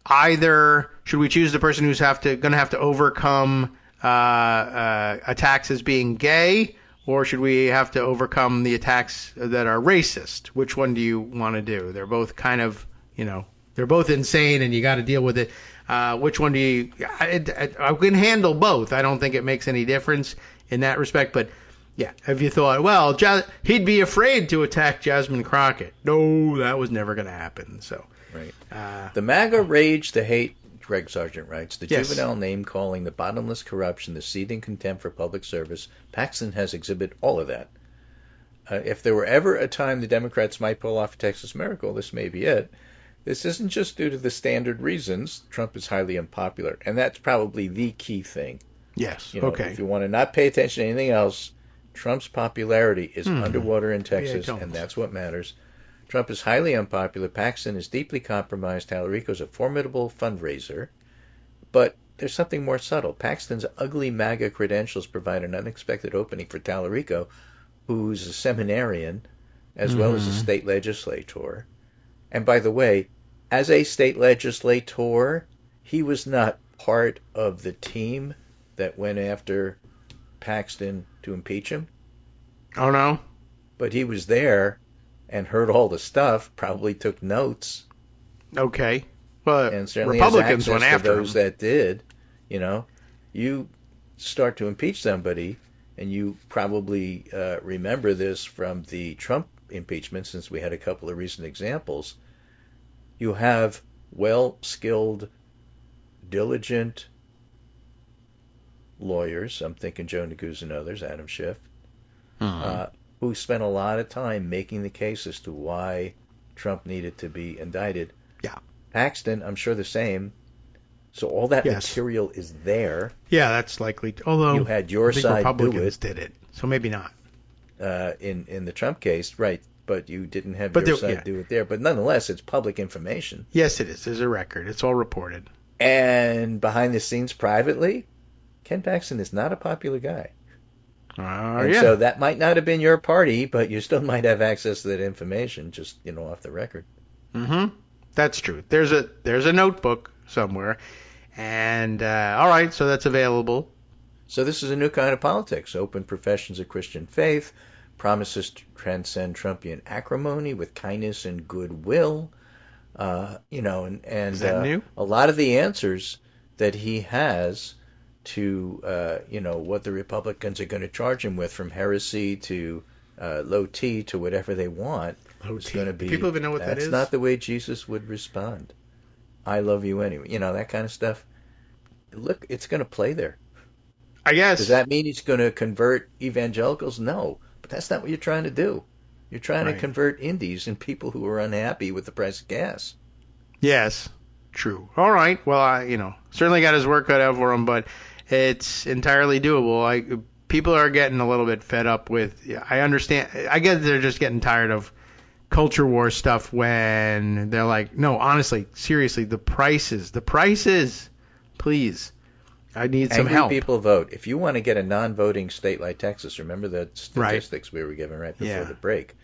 either should we choose the person who's going to have to overcome attacks as being gay, or should we have to overcome the attacks that are racist? Which one do you want to do? They're both kind of, they're both insane, and you got to deal with it. Which one do you? I can handle both. I don't think it makes any difference in that respect. But yeah, have you thought, well, he'd be afraid to attack Jasmine Crockett? No, that was never going to happen. So right. The MAGA rage, the hate. Greg Sargent writes, the yes. juvenile name-calling, the bottomless corruption, the seething contempt for public service, Paxton has exhibited all of that. If there were ever a time the Democrats might pull off a Texas miracle, this may be it. This isn't just due to the standard reasons. Trump is highly unpopular, and that's probably the key thing. Yes, okay. If you want to not pay attention to anything else, Trump's popularity is underwater in Texas, and that's what matters. Trump is highly unpopular. Paxton is deeply compromised. Talarico is a formidable fundraiser. But there's something more subtle. Paxton's ugly MAGA credentials provide an unexpected opening for Talarico, who's a seminarian as well as a state legislator. And by the way, as a state legislator, he was not part of the team that went after Paxton to impeach him. Oh, no? But he was there and heard all the stuff, probably took notes. Okay. Well, and certainly Republicans went after those that did. You start to impeach somebody, and you probably remember this from the Trump impeachment, since we had a couple of recent examples. You have well-skilled, diligent lawyers, I'm thinking Joe Neguse and others, Adam Schiff, who spent a lot of time making the case as to why Trump needed to be indicted. Yeah. Paxton, I'm sure the same. So all that material is there. Yeah, that's likely. Although you had your side Republicans do it. did it, so maybe not. In the Trump case, right? But you didn't have your side do it there. But nonetheless, it's public information. Yes, it is. There's a record. It's all reported. And behind the scenes, privately, Ken Paxton is not a popular guy. So that might not have been your party, but you still might have access to that information, just off the record. That's true. There's a notebook somewhere, and all right, so that's available. So this is a new kind of politics: open professions of Christian faith, promises to transcend Trumpian acrimony with kindness and goodwill. And is that new? A lot of the answers that he has to what the Republicans are going to charge him with, from heresy to low T to whatever they want. It's going to be. People even know what that is? That's not the way Jesus would respond. I love you anyway. That kind of stuff. Look, it's going to play there. I guess. Does that mean he's going to convert evangelicals? No, but that's not what you're trying to do. You're trying to convert indies and people who are unhappy with the price of gas. Yes, true. All right. Well, certainly got his work cut out for him, but it's entirely doable. People are getting a little bit fed up with. I understand. I guess they're just getting tired of culture war stuff when they're like, no, honestly, seriously, the prices, please. I need some help. Angry people vote. If you want to get a non-voting state like Texas, remember the statistics we were given right before the break.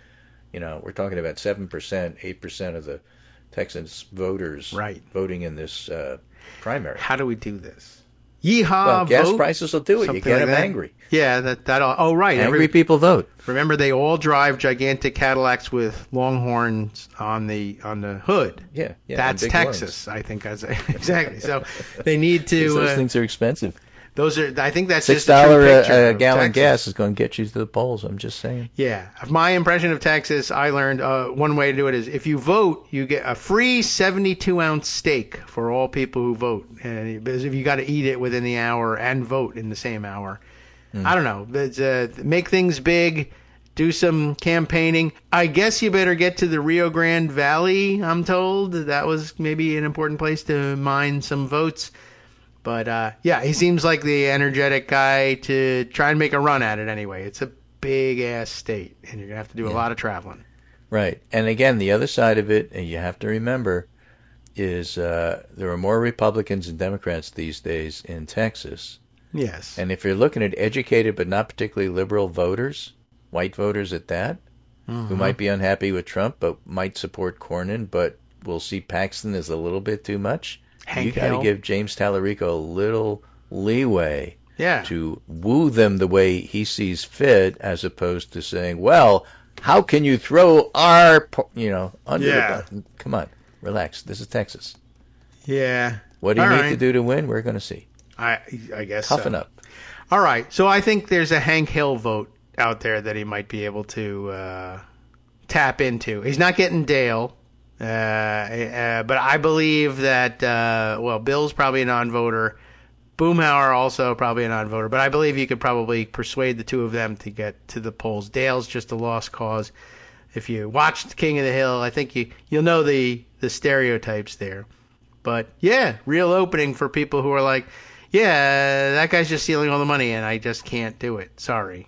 We're talking about 7%, 8% of the Texans voters voting in this primary. How do we do this? Yeehaw! Well, gas prices will do it. You get them angry. Yeah, that'll. Oh, right. Angry people vote. Remember, they all drive gigantic Cadillacs with longhorns on the hood. Yeah. That's Texas, I think. Exactly. So they need to. Those things are expensive. Those are. I think that's $6 a gallon gas is going to get you to the polls. I'm just saying. Yeah. My impression of Texas, I learned one way to do it is if you vote, you get a free 72-ounce steak for all people who vote. And because if you got to eat it within the hour and vote in the same hour, I don't know. Make things big. Do some campaigning. I guess you better get to the Rio Grande Valley. I'm told that was maybe an important place to mine some votes. But, he seems like the energetic guy to try and make a run at it anyway. It's a big-ass state, and you're going to have to do a lot of traveling. Right. And, again, the other side of it, and you have to remember, is there are more Republicans and Democrats these days in Texas. Yes. And if you're looking at educated but not particularly liberal voters, white voters at that, who might be unhappy with Trump but might support Cornyn but will see Paxton as a little bit too much, You got to give James Talarico a little leeway Yeah. to woo them the way he sees fit, as opposed to saying, well, how can you throw our, under the button? Come on, relax. This is Texas. Yeah. What do you need to do to win? We're going to see. I guess Toughen up. All right. So I think there's a Hank Hill vote out there that he might be able to tap into. He's not getting Dale, but I believe that, Bill's probably a non-voter. Boomhauer also probably a non-voter, but I believe you could probably persuade the two of them to get to the polls. Dale's just a lost cause. If you watched King of the Hill, I think you'll know the stereotypes there. But yeah, real opening for people who are like, yeah, that guy's just stealing all the money and I just can't do it. Sorry.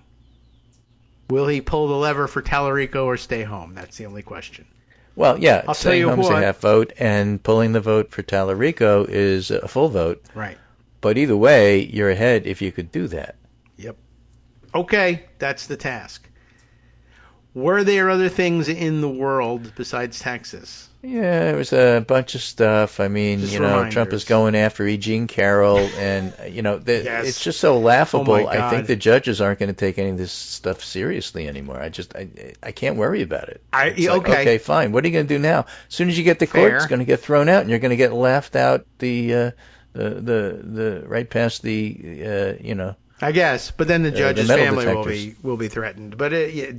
Will he pull the lever for Talarico or stay home? That's the only question. Well, yeah, I'll staying home's a half vote, and pulling the vote for Talarico is a full vote. Right. But either way, you're ahead if you could do that. Yep. Okay, that's the task. Were there other things in the world besides Texas? Yeah, there was a bunch of stuff. I mean, Just Trump is reminders. going after E. Jean Carroll, and, Yes. it's just so laughable. Oh, my I think God. the judges aren't going to take any of this stuff seriously anymore. I can't worry about it. It's like, okay, fine. What are you going to do now? As soon as you get to court, Fair. it's going to get thrown out, and you're going to get laughed out the right past the, I guess, but then the judge's metal family detectors. will be threatened. But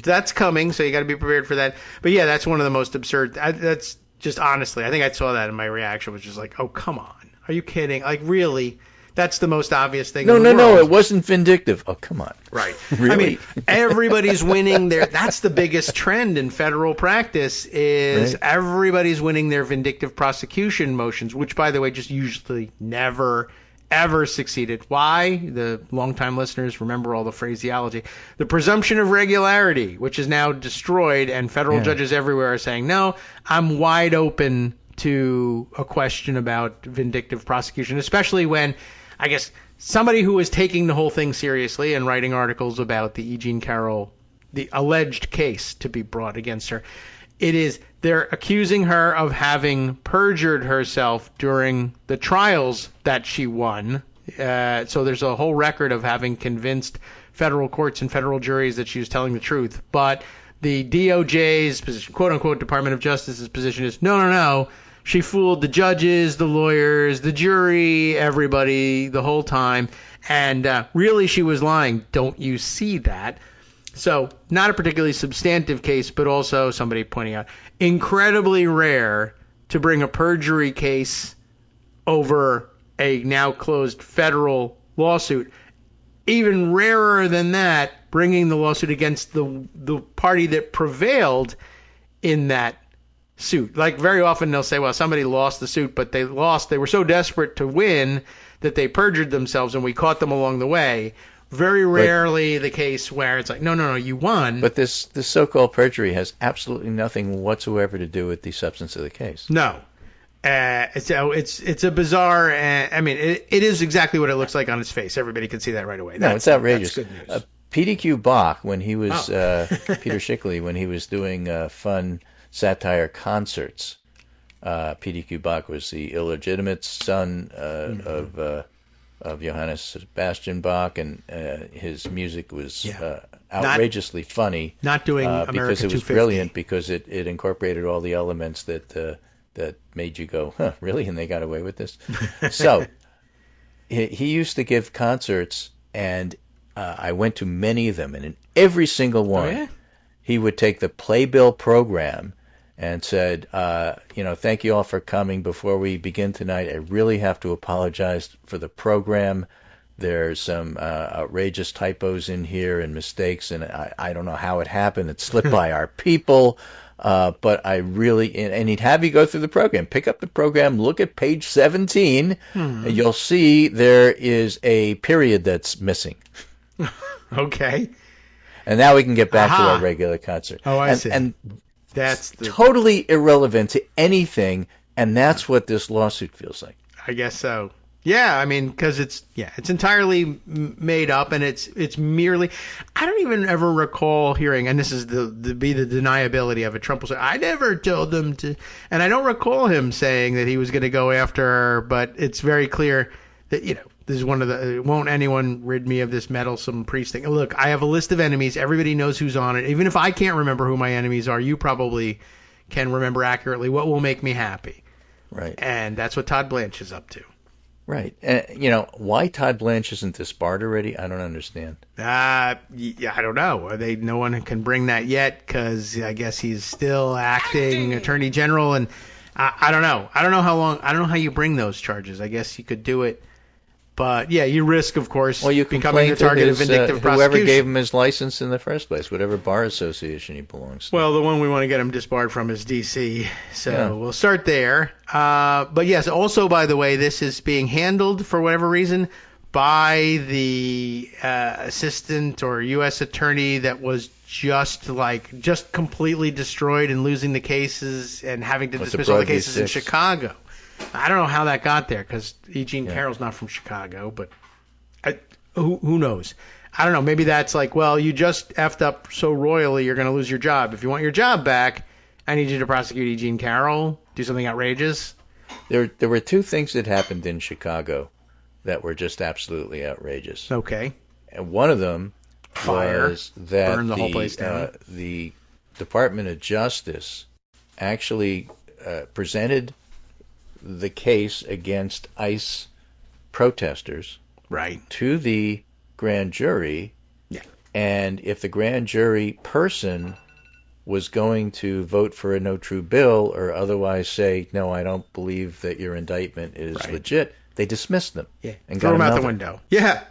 that's coming, so you got to be prepared for that. But yeah, that's one of the most absurd. That's just honestly, I think I saw that and my reaction was just like, oh come on, are you kidding? Like really, that's the most obvious thing. No, in the no, world. it wasn't vindictive. Oh come on. Right. Really? I mean, everybody's winning their. That's the biggest trend in federal practice is everybody's winning their vindictive prosecution motions, which, by the way, just usually never, ever succeeded. Why? The longtime listeners remember all the phraseology. The presumption of regularity, which is now destroyed, and federal judges everywhere are saying, no, I'm wide open to a question about vindictive prosecution, especially when, I guess, somebody who is taking the whole thing seriously and writing articles about the E. Jean Carroll, the alleged case to be brought against her, they're accusing her of having perjured herself during the trials that she won. So there's a whole record of having convinced federal courts and federal juries that she was telling the truth. But the DOJ's position, quote-unquote Department of Justice's position is, no. She fooled the judges, the lawyers, the jury, everybody the whole time. And really she was lying. Don't you see that? So not a particularly substantive case, but also somebody pointing out incredibly rare to bring a perjury case over a now closed federal lawsuit. Even rarer than that, bringing the lawsuit against the party that prevailed in that suit. Like very often they'll say, well, somebody lost the suit, but they were so desperate to win that they perjured themselves and we caught them along the way. Very rarely the case where it's like, no, you won. But this so-called perjury has absolutely nothing whatsoever to do with the substance of the case. No. It's a bizarre, it is exactly what it looks like on its face. Everybody can see that right away. It's outrageous. That's good news. PDQ Bach, when he was, Peter Schickley, when he was doing fun satire concerts, PDQ Bach was the illegitimate son of Johannes Sebastian Bach, and his music was outrageously funny. Not doing America because it was 250. brilliant, because it incorporated all the elements that made you go, huh, really? And they got away with this? So he used to give concerts, and I went to many of them, and in every single one, he would take the playbill program and said, thank you all for coming. Before we begin tonight, I really have to apologize for the program. There's some outrageous typos in here and mistakes, and I don't know how it happened. It slipped by our people. But I really, and he'd have you go through the program, pick up the program, look at page 17, and you'll see there is a period that's missing. Okay. And now we can get back to our regular concert. Oh, I see. And that's totally irrelevant to anything, and that's what this lawsuit feels like. I guess so. Yeah, I mean, because it's entirely made up, and it's merely. I don't even ever recall hearing, and this is the deniability of it. Trump will say, "I never told them to," and I don't recall him saying that he was going to go after her. But it's very clear that this is one of the. Won't anyone rid me of this meddlesome priest thing? Look, I have a list of enemies. Everybody knows who's on it. Even if I can't remember who my enemies are, you probably can remember accurately what will make me happy. Right. And that's what Todd Blanche is up to. Right. Why Todd Blanche isn't disbarred already, I don't understand. I don't know. No one can bring that yet because I guess he's still acting attorney general, and I don't know. I don't know how long. I don't know how you bring those charges. I guess you could do it. But, yeah, you risk, of course, becoming the target of vindictive prosecution. Whoever gave him his license in the first place, whatever bar association he belongs to. Well, the one we want to get him disbarred from is D.C., so we'll start there. But, yes, also, by the way, this is being handled, for whatever reason, by the assistant or U.S. attorney that was just completely destroyed and losing the cases and having to dismiss all the cases in Chicago. I don't know how that got there because Eugene Carroll's not from Chicago, but who knows? I don't know. Maybe that's like, well, you just effed up so royally you're going to lose your job. If you want your job back, I need you to prosecute Eugene Carroll, do something outrageous. There were two things that happened in Chicago that were just absolutely outrageous. Okay. And one of them was that burned the whole place down. The Department of Justice actually presented the case against ICE protesters to the grand jury, and if the grand jury person was going to vote for a no true bill or otherwise say, no, I don't believe that your indictment is legit, they dismissed them and threw got them out another. the window. Yeah,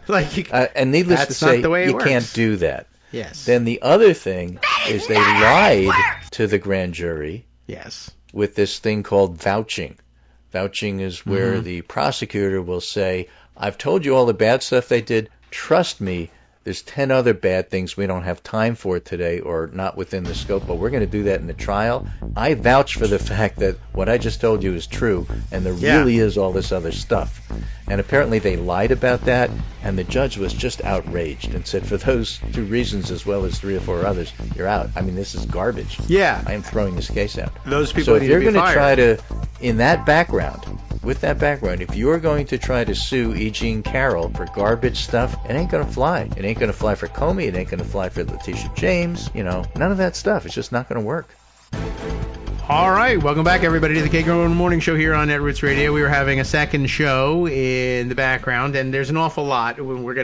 and needless to say, you can't do that. Yes. Then the other thing is they lied to the grand jury. Yes. With this thing called vouching. Vouching is where the prosecutor will say, I've told you all the bad stuff they did. Trust me, there's 10 other bad things we don't have time for today or not within the scope, but we're going to do that in the trial. I vouch for the fact that what I just told you is true, and there really is all this other stuff. And apparently they lied about that, and the judge was just outraged and said, for those two reasons as well as 3 or 4 others, you're out. I mean, this is garbage. Yeah. I am throwing this case out. Those people need to be fired. So if you're going to try to, in that background, with that background, if you're going to try to sue Eugene Carroll for garbage stuff, it ain't going to fly. It ain't going to fly for Comey. It ain't going to fly for Letitia James. None of that stuff. It's just not going to work. All right. Welcome back, everybody, to the Kagro Morning Show here on Netroots Radio. We were having a second show in the background, and there's an awful lot. We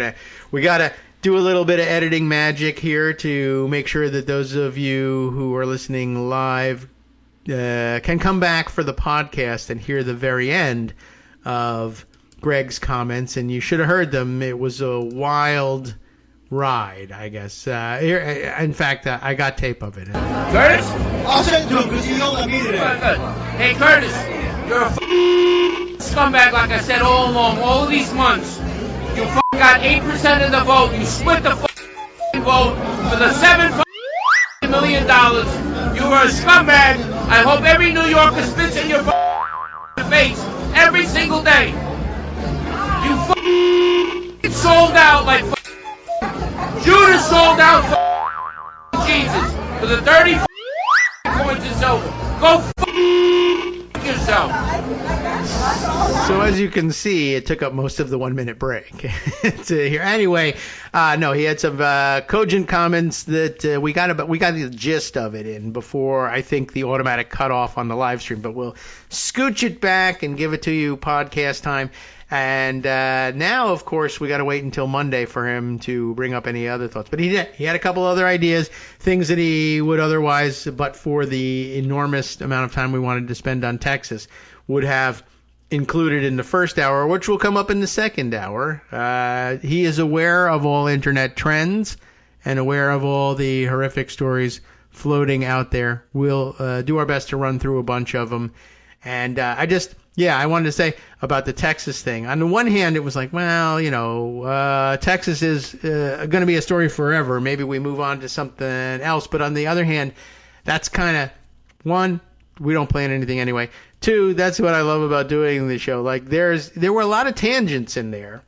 got to do a little bit of editing magic here to make sure that those of you who are listening live can come back for the podcast and hear the very end of Greg's comments, and you should have heard them. It was a wild ride, I guess. In fact, I got tape of it. Curtis? I'll send it to him because he yelled at me today. Hey, Curtis, you're a scumbag like I said all along, all these months. You got 8% of the vote. You split the vote for the $7 million. You were a scumbag. I hope every New Yorker spits in your face every single day. You sold out like Judas sold out Jesus for the 30 points is over. Go yourself. So as you can see, it took up most of the 1-minute break to hear. Anyway, no, he had some cogent comments that we got the gist of it in before I think the automatic cutoff on the live stream. But we'll scooch it back and give it to you podcast time. And now, of course, we got to wait until Monday for him to bring up any other thoughts. But he did. He had a couple other ideas, things that he would otherwise, but for the enormous amount of time we wanted to spend on Texas, would have included in the first hour, which will come up in the second hour. He is aware of all internet trends and aware of all the horrific stories floating out there. We'll do our best to run through a bunch of them. And I wanted to say about the Texas thing. On the one hand, it was like, well, Texas is going to be a story forever. Maybe we move on to something else. But on the other hand, that's kind of, one, we don't plan anything anyway. two, that's what I love about doing the show. Like, there were a lot of tangents in there,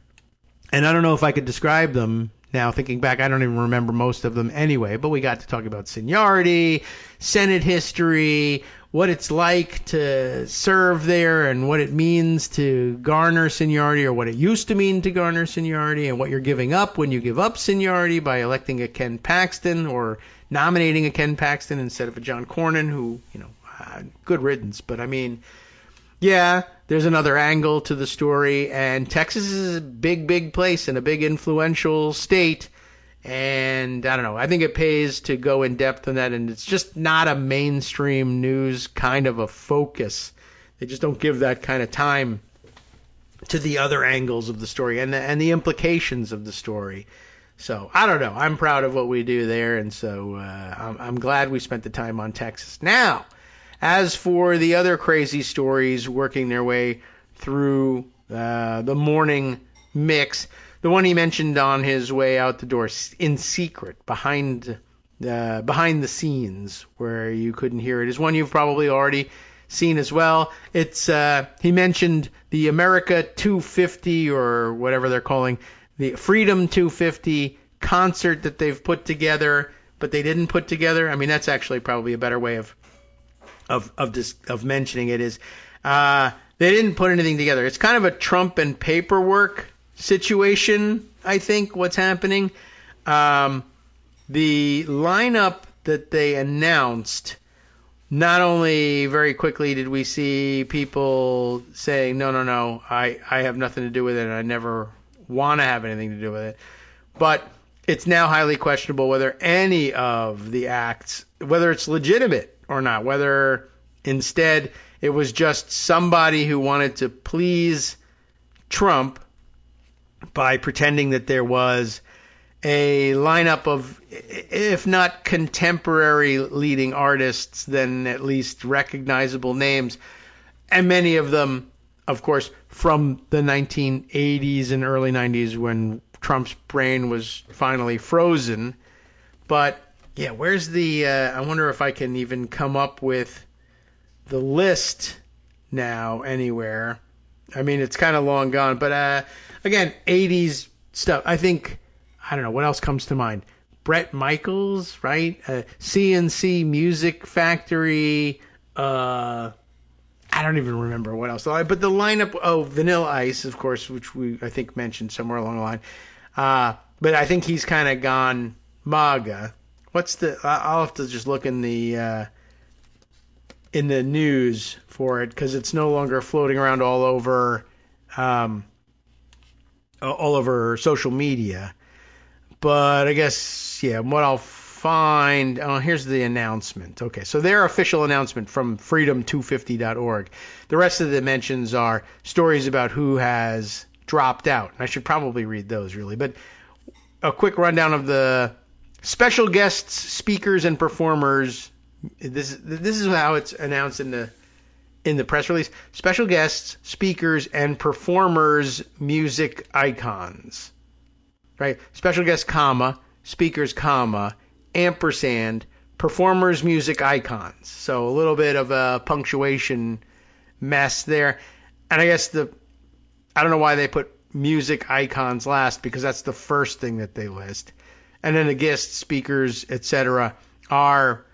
and I don't know if I could describe them now. Thinking back, I don't even remember most of them anyway. But we got to talk about seniority, Senate history, what it's like to serve there, and what it means to garner seniority, or what it used to mean to garner seniority, and what you're giving up when you give up seniority by electing a Ken Paxton or nominating a Ken Paxton instead of a John Cornyn, who, good riddance. But I mean, yeah, there's another angle to the story, and Texas is a big, big place and a big influential state, and I don't know, I think it pays to go in depth on that, and it's just not a mainstream news kind of a focus. They just don't give that kind of time to the other angles of the story and the implications of the story. So, I don't know. I'm proud of what we do there, and so I'm glad we spent the time on Texas. Now, as for the other crazy stories working their way through the morning mix, the one he mentioned on his way out the door, in secret, behind the scenes, where you couldn't hear it, is one you've probably already seen as well. It's he mentioned the America 250, or whatever they're calling the Freedom 250 concert that they've put together, but they didn't put together. I mean, that's actually probably a better way of mentioning it, is they didn't put anything together. It's kind of a Trump and paperwork situation, I think, what's happening. The lineup that they announced, not only very quickly did we see people saying, no, I have nothing to do with it, and I never want to have anything to do with it, but it's now highly questionable whether any of the acts, whether it's legitimate or not, whether instead it was just somebody who wanted to please Trump by pretending that there was a lineup of, if not contemporary leading artists, then at least recognizable names, and many of them, of course, from the 1980s and early 90s, when Trump's brain was finally frozen. But yeah, where's the I wonder if I can even come up with the list now anywhere. I mean, it's kind of long gone, but again, 80s stuff. I think, I don't know, what else comes to mind? Bret Michaels, right? CNC Music Factory. I don't even remember what else. But the lineup, Vanilla Ice, of course, which I think mentioned somewhere along the line. But I think he's kind of gone MAGA. I'll have to just look in the news for it, because it's no longer floating around all over social media. But I guess, yeah, what I'll find, here's the announcement. Okay, so their official announcement from freedom250.org. The rest of the mentions are stories about who has dropped out. I should probably read those, really. But a quick rundown of the special guests, speakers, and performers. This is how it's announced in the press release. Special guests, speakers, and performers, music icons. Right? Special guests, comma, speakers, comma, ampersand, performers, music icons. So a little bit of a punctuation mess there. And I guess I don't know why they put music icons last, because that's the first thing that they list. And then the guests, speakers, etc. are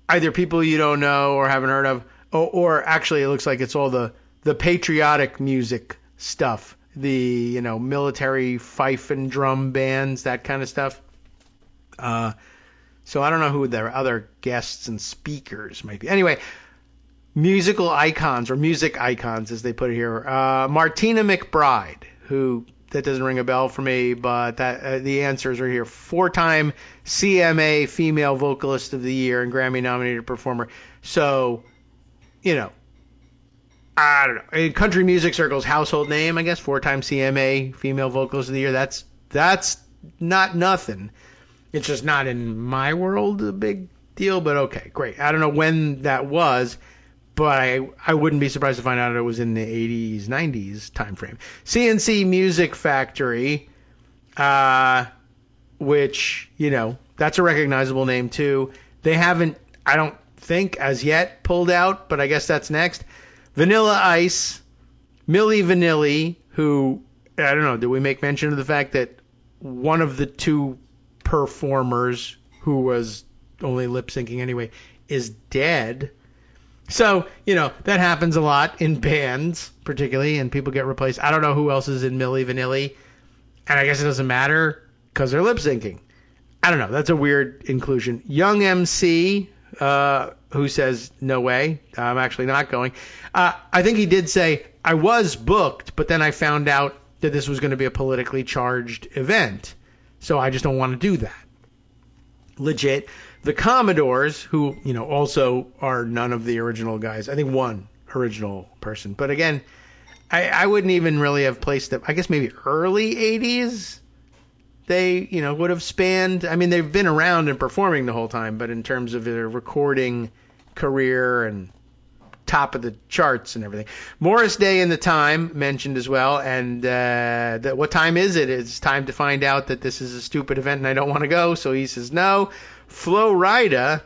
either people you don't know or haven't heard of, or actually it looks like it's all the patriotic music stuff, the military fife and drum bands, that kind of stuff. So I don't know who their other guests and speakers might be. Anyway, musical icons, or music icons as they put it here. Martina McBride, who, that doesn't ring a bell for me, but the answers are here. 4-time CMA Female Vocalist of the Year and Grammy-nominated performer. So, I don't know. In country music circles, household name, I guess. 4-time CMA Female Vocalist of the Year. That's not nothing. It's just not in my world a big deal, but okay, great. I don't know when that was, but I wouldn't be surprised to find out it was in the 80s, 90s time frame. CNC Music Factory, which, that's a recognizable name too. They haven't, I don't think as yet pulled out, but I guess that's next. Vanilla Ice, Milli Vanilli, who, I don't know, did we make mention of the fact that one of the two performers, who was only lip syncing anyway, is dead? So, that happens a lot in bands, particularly, and people get replaced. I don't know who else is in Milli Vanilli, and I guess it doesn't matter because they're lip syncing. I don't know. That's a weird inclusion. Young MC, who says, no way, I'm actually not going. I think he did say, I was booked, but then I found out that this was going to be a politically charged event, so I just don't want to do that. Legit. The Commodores, who, also are none of the original guys. I think one original person. But again, I wouldn't even really have placed them. I guess maybe early 80s they, would have spanned. I mean, they've been around and performing the whole time, but in terms of their recording career and top of the charts and everything. Morris Day and the Time mentioned as well. And what time is it? It's time to find out that this is a stupid event and I don't want to go. So he says no. Flo Rida,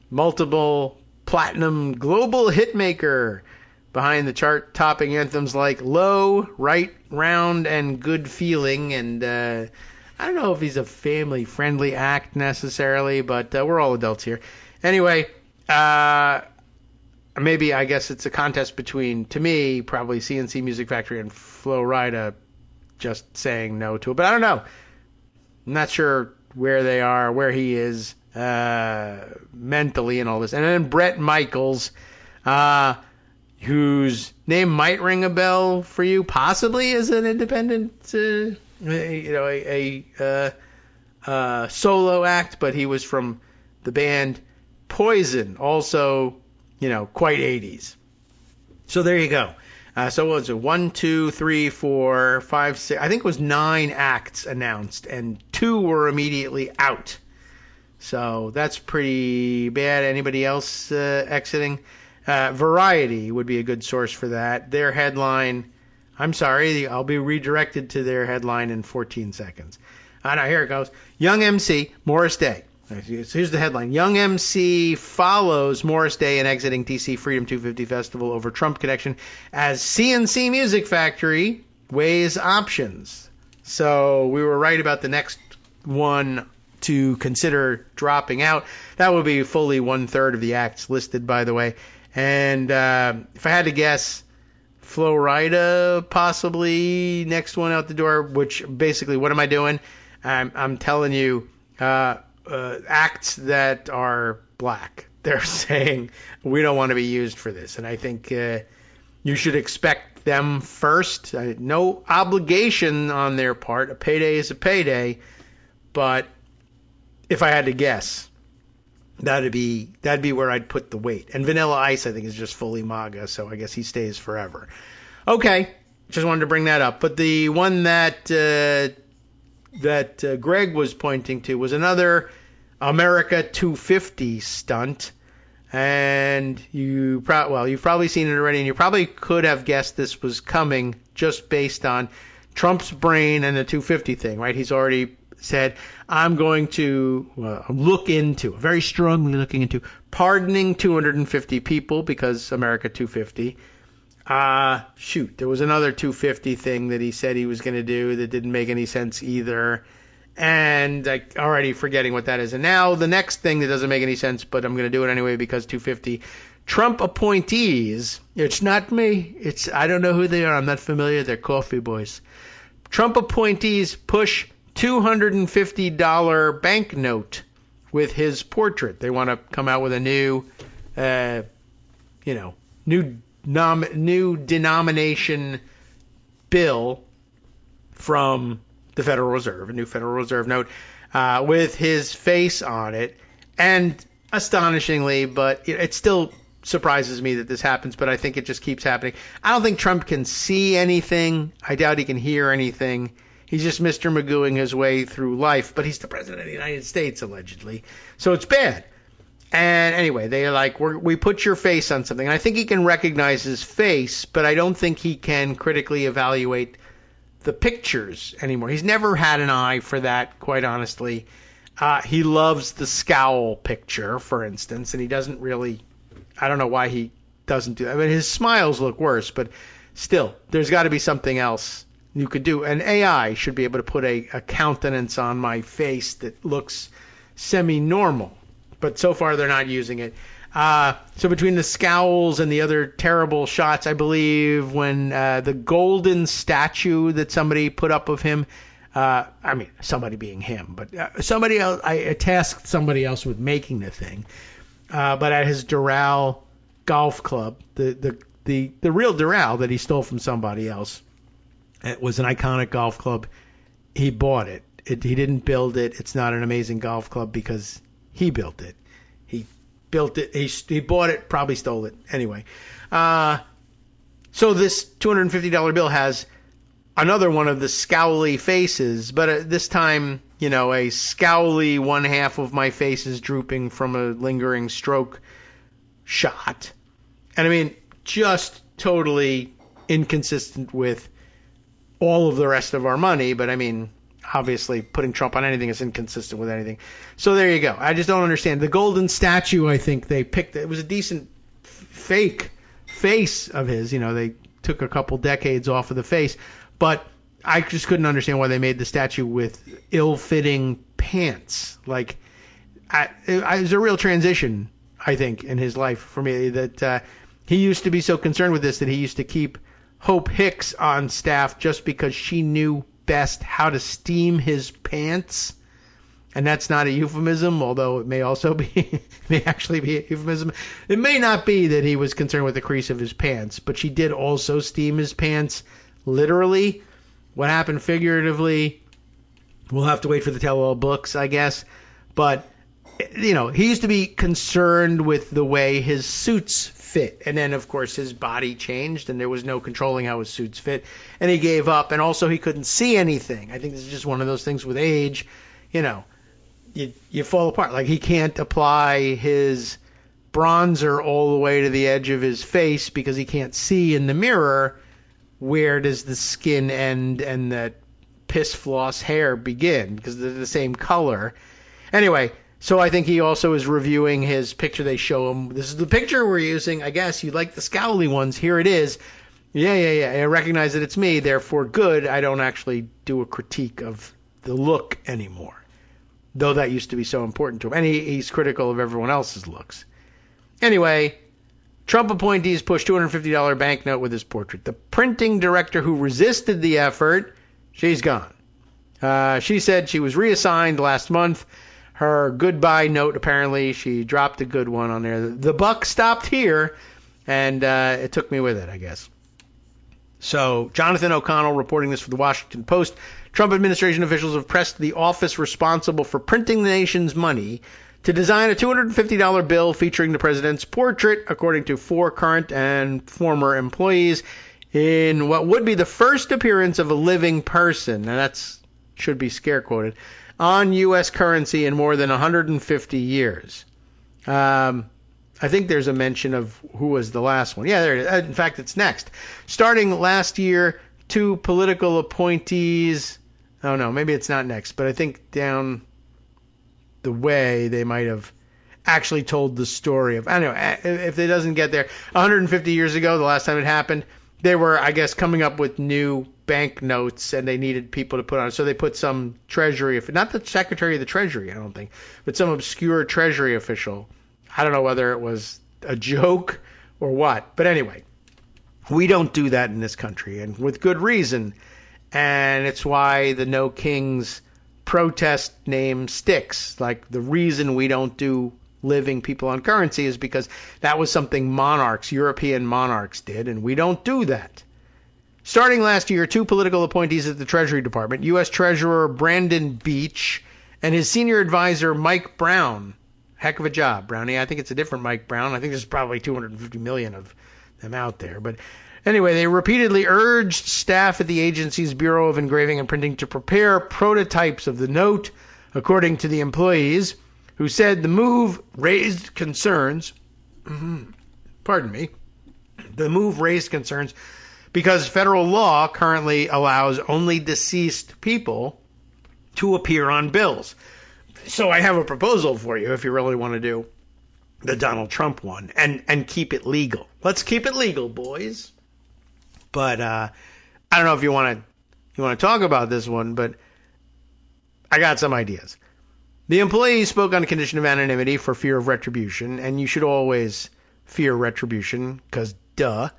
multiple platinum global hitmaker, behind the chart-topping anthems like Low, Right, Round, and Good Feeling. And I don't know if he's a family-friendly act necessarily, but we're all adults here. Anyway, maybe I guess it's a contest between, to me, probably CNC Music Factory and Flo Rida just saying no to it. But I don't know. I'm not sure where they are, where he is mentally and all this. And then Bret Michaels, whose name might ring a bell for you, possibly as an independent, a solo act, but he was from the band Poison, also, quite 80s. So there you go. So what was it? 1, 2, 3, 4, 5, 6. I think it was 9 acts announced, and 2 were immediately out. So that's pretty bad. Anybody else exiting? Variety would be a good source for that. Their headline, I'm sorry, I'll be redirected to their headline in 14 seconds. Now here it goes. Young MC, Morris Day. Here's the headline. Young MC follows Morris Day in exiting DC Freedom 250 Festival over Trump connection as CNC Music Factory weighs options. So we were right about the next one to consider dropping out. That would be fully 1/3 of the acts listed, by the way. And if I had to guess, Flo Rida possibly next one out the door, which basically, what am I doing? I'm telling you, acts that are black. They're saying, we don't want to be used for this. And I think you should expect them first. No obligation on their part. A payday is a payday. But if I had to guess, that'd be where I'd put the weight. And Vanilla Ice, I think, is just fully MAGA, so I guess he stays forever. Okay, just wanted to bring that up. But the one that Greg was pointing to was another America 250 stunt. And you've probably seen it already, and you probably could have guessed this was coming just based on Trump's brain and the 250 thing, right? He's already said, I'm going to very strongly looking into pardoning 250 people because America 250. There was another 250 thing that he said he was going to do that didn't make any sense either. And I'm already forgetting what that is. And now the next thing that doesn't make any sense, but I'm going to do it anyway because 250. Trump appointees, it's not me. I don't know who they are. I'm not familiar. They're coffee boys. Trump appointees push $250 banknote with his portrait. They want to come out with a new denomination bill from the Federal Reserve, a new Federal Reserve note with his face on it. And astonishingly, but it still surprises me that this happens, but I think it just keeps happening. I don't think Trump can see anything. I doubt he can hear anything. He's just Mr. Magooing his way through life, but he's the president of the United States, allegedly. So it's bad. And anyway, they're like, we put your face on something. And I think he can recognize his face, but I don't think he can critically evaluate the pictures anymore. He's never had an eye for that, quite honestly. He loves the scowl picture, for instance, and he doesn't really, I don't know why he doesn't do that. I mean, his smiles look worse, but still, there's got to be something else you could do. And AI should be able to put a countenance on my face that looks semi-normal, but so far they're not using it. So between the scowls and the other terrible shots, I believe when the golden statue that somebody put up of him, I mean, somebody being him, but somebody else, I tasked somebody else with making the thing. But at his Doral golf club, the real Doral that he stole from somebody else, it was an iconic golf club. He bought it. He didn't build it. It's not an amazing golf club because he built it. He built it. He bought it, probably stole it. Anyway, so this $250 bill has another one of the scowly faces, but this time, a scowly one half of my face is drooping from a lingering stroke shot. And I mean, just totally inconsistent with all of the rest of our money, but I mean, obviously putting Trump on anything is inconsistent with anything. So there you go. I just don't understand. The golden statue, I think they picked, it was a decent fake face of his. They took a couple decades off of the face, but I just couldn't understand why they made the statue with ill-fitting pants. Like, it was a real transition, I think, in his life for me, that he used to be so concerned with this that he used to keep Hope Hicks on staff just because she knew best how to steam his pants. And that's not a euphemism, although it may also be, may actually be a euphemism. It may not be that he was concerned with the crease of his pants, but she did also steam his pants literally. What happened figuratively, we'll have to wait for the tell-all books, I guess. But, he used to be concerned with the way his suits fit. And then, of course, his body changed, and there was no controlling how his suits fit. And he gave up, and also he couldn't see anything. I think this is just one of those things with age, you fall apart. Like, he can't apply his bronzer all the way to the edge of his face because he can't see in the mirror where does the skin end and the piss floss hair begin, because they're the same color. Anyway, so I think he also is reviewing his picture. They show him, this is the picture we're using. I guess you like the scowly ones. Here it is. Yeah. I recognize that it's me. Therefore, good. I don't actually do a critique of the look anymore, though that used to be so important to him. And he's critical of everyone else's looks. Anyway, Trump appointees push $250 banknote with his portrait. The printing director who resisted the effort, she's gone. She said she was reassigned last month. Her goodbye note, apparently, she dropped a good one on there. The buck stopped here, and it took me with it, I guess. So, Jonathan O'Connell reporting this for the Washington Post. Trump administration officials have pressed the office responsible for printing the nation's money to design a $250 bill featuring the president's portrait, according to 4 current and former employees, in what would be the first appearance of a living person, and that should be scare quoted, on U.S. currency in more than 150 years. I think there's a mention of who was the last one. Yeah, there it is. In fact, it's next. Starting last year, 2 political appointees. Oh, no, maybe it's not next, but I think down the way they might have actually told the story of, I don't know, if it doesn't get there, 150 years ago, the last time it happened, they were, I guess, coming up with new banknotes, and they needed people to put on. So they put some Treasury, not the Secretary of the Treasury, I don't think, but some obscure Treasury official. I don't know whether it was a joke or what. But anyway, we don't do that in this country, and with good reason. And it's why the No Kings protest name sticks. Like, the reason we don't do living people on currency is because that was something monarchs, European monarchs, did, and we don't do that. Starting last year, 2 political appointees at the Treasury Department, U.S. Treasurer Brandon Beach and his senior advisor Mike Brown. Heck of a job, Brownie. I think it's a different Mike Brown. I think there's probably 250 million of them out there. But anyway, they repeatedly urged staff at the agency's Bureau of Engraving and Printing to prepare prototypes of the note, according to the employees, who said the move raised concerns. Pardon me. The move raised concerns because federal law currently allows only deceased people to appear on bills. So I have a proposal for you if you really want to do the Donald Trump one and keep it legal. Let's keep it legal, boys. But I don't know if you want to talk about this one, but I got some ideas. The employee spoke on a condition of anonymity for fear of retribution, and you should always fear retribution, because duh.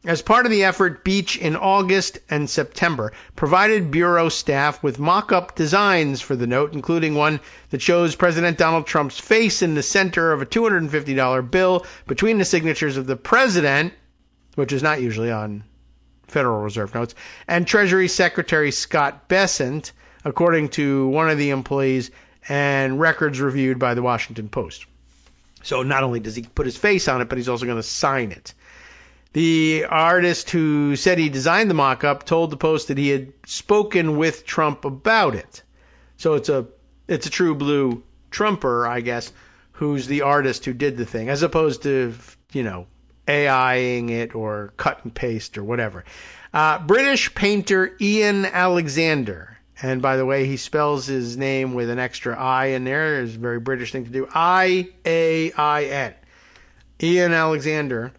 As part of the effort, Beach in August and September provided bureau staff with mock-up designs for the note, including one that shows President Donald Trump's face in the center of a $250 bill between the signatures of the president, which is not usually on Federal Reserve notes, and Treasury Secretary Scott Bessent, according to one of the employees and records reviewed by the Washington Post. So not only does he put his face on it, but he's also going to sign it. The artist who said he designed the mock-up told the Post that he had spoken with Trump about it. So it's a true blue Trumper, I guess, who's the artist who did the thing, as opposed to, AIing it or cut and paste or whatever. British painter Ian Alexander, and by the way, he spells his name with an extra I in there. It's a very British thing to do. I-A-I-N. Ian Alexander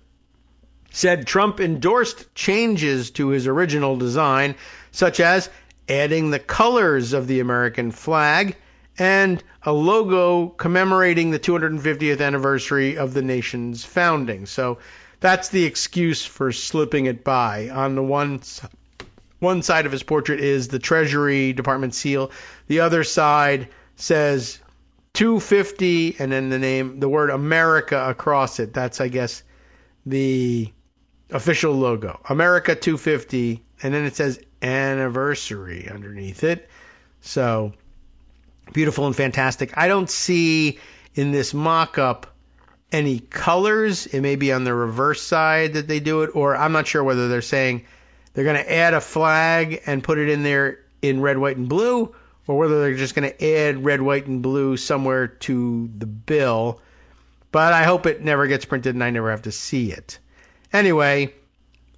said Trump endorsed changes to his original design, such as adding the colors of the American flag and a logo commemorating the 250th anniversary of the nation's founding. So that's the excuse for slipping it by. On the one side of his portrait is the Treasury Department seal. The other side says 250 and then the word America across it. That's, I guess, the official logo. America 250, and then it says anniversary underneath it. So beautiful and fantastic. I don't see in this mock-up any colors. It may be on the reverse side that they do it, or I'm not sure whether they're saying they're going to add a flag and put it in there in red, white, and blue, or whether they're just going to add red, white, and blue somewhere to the bill. But I hope it never gets printed and I never have to see it. Anyway,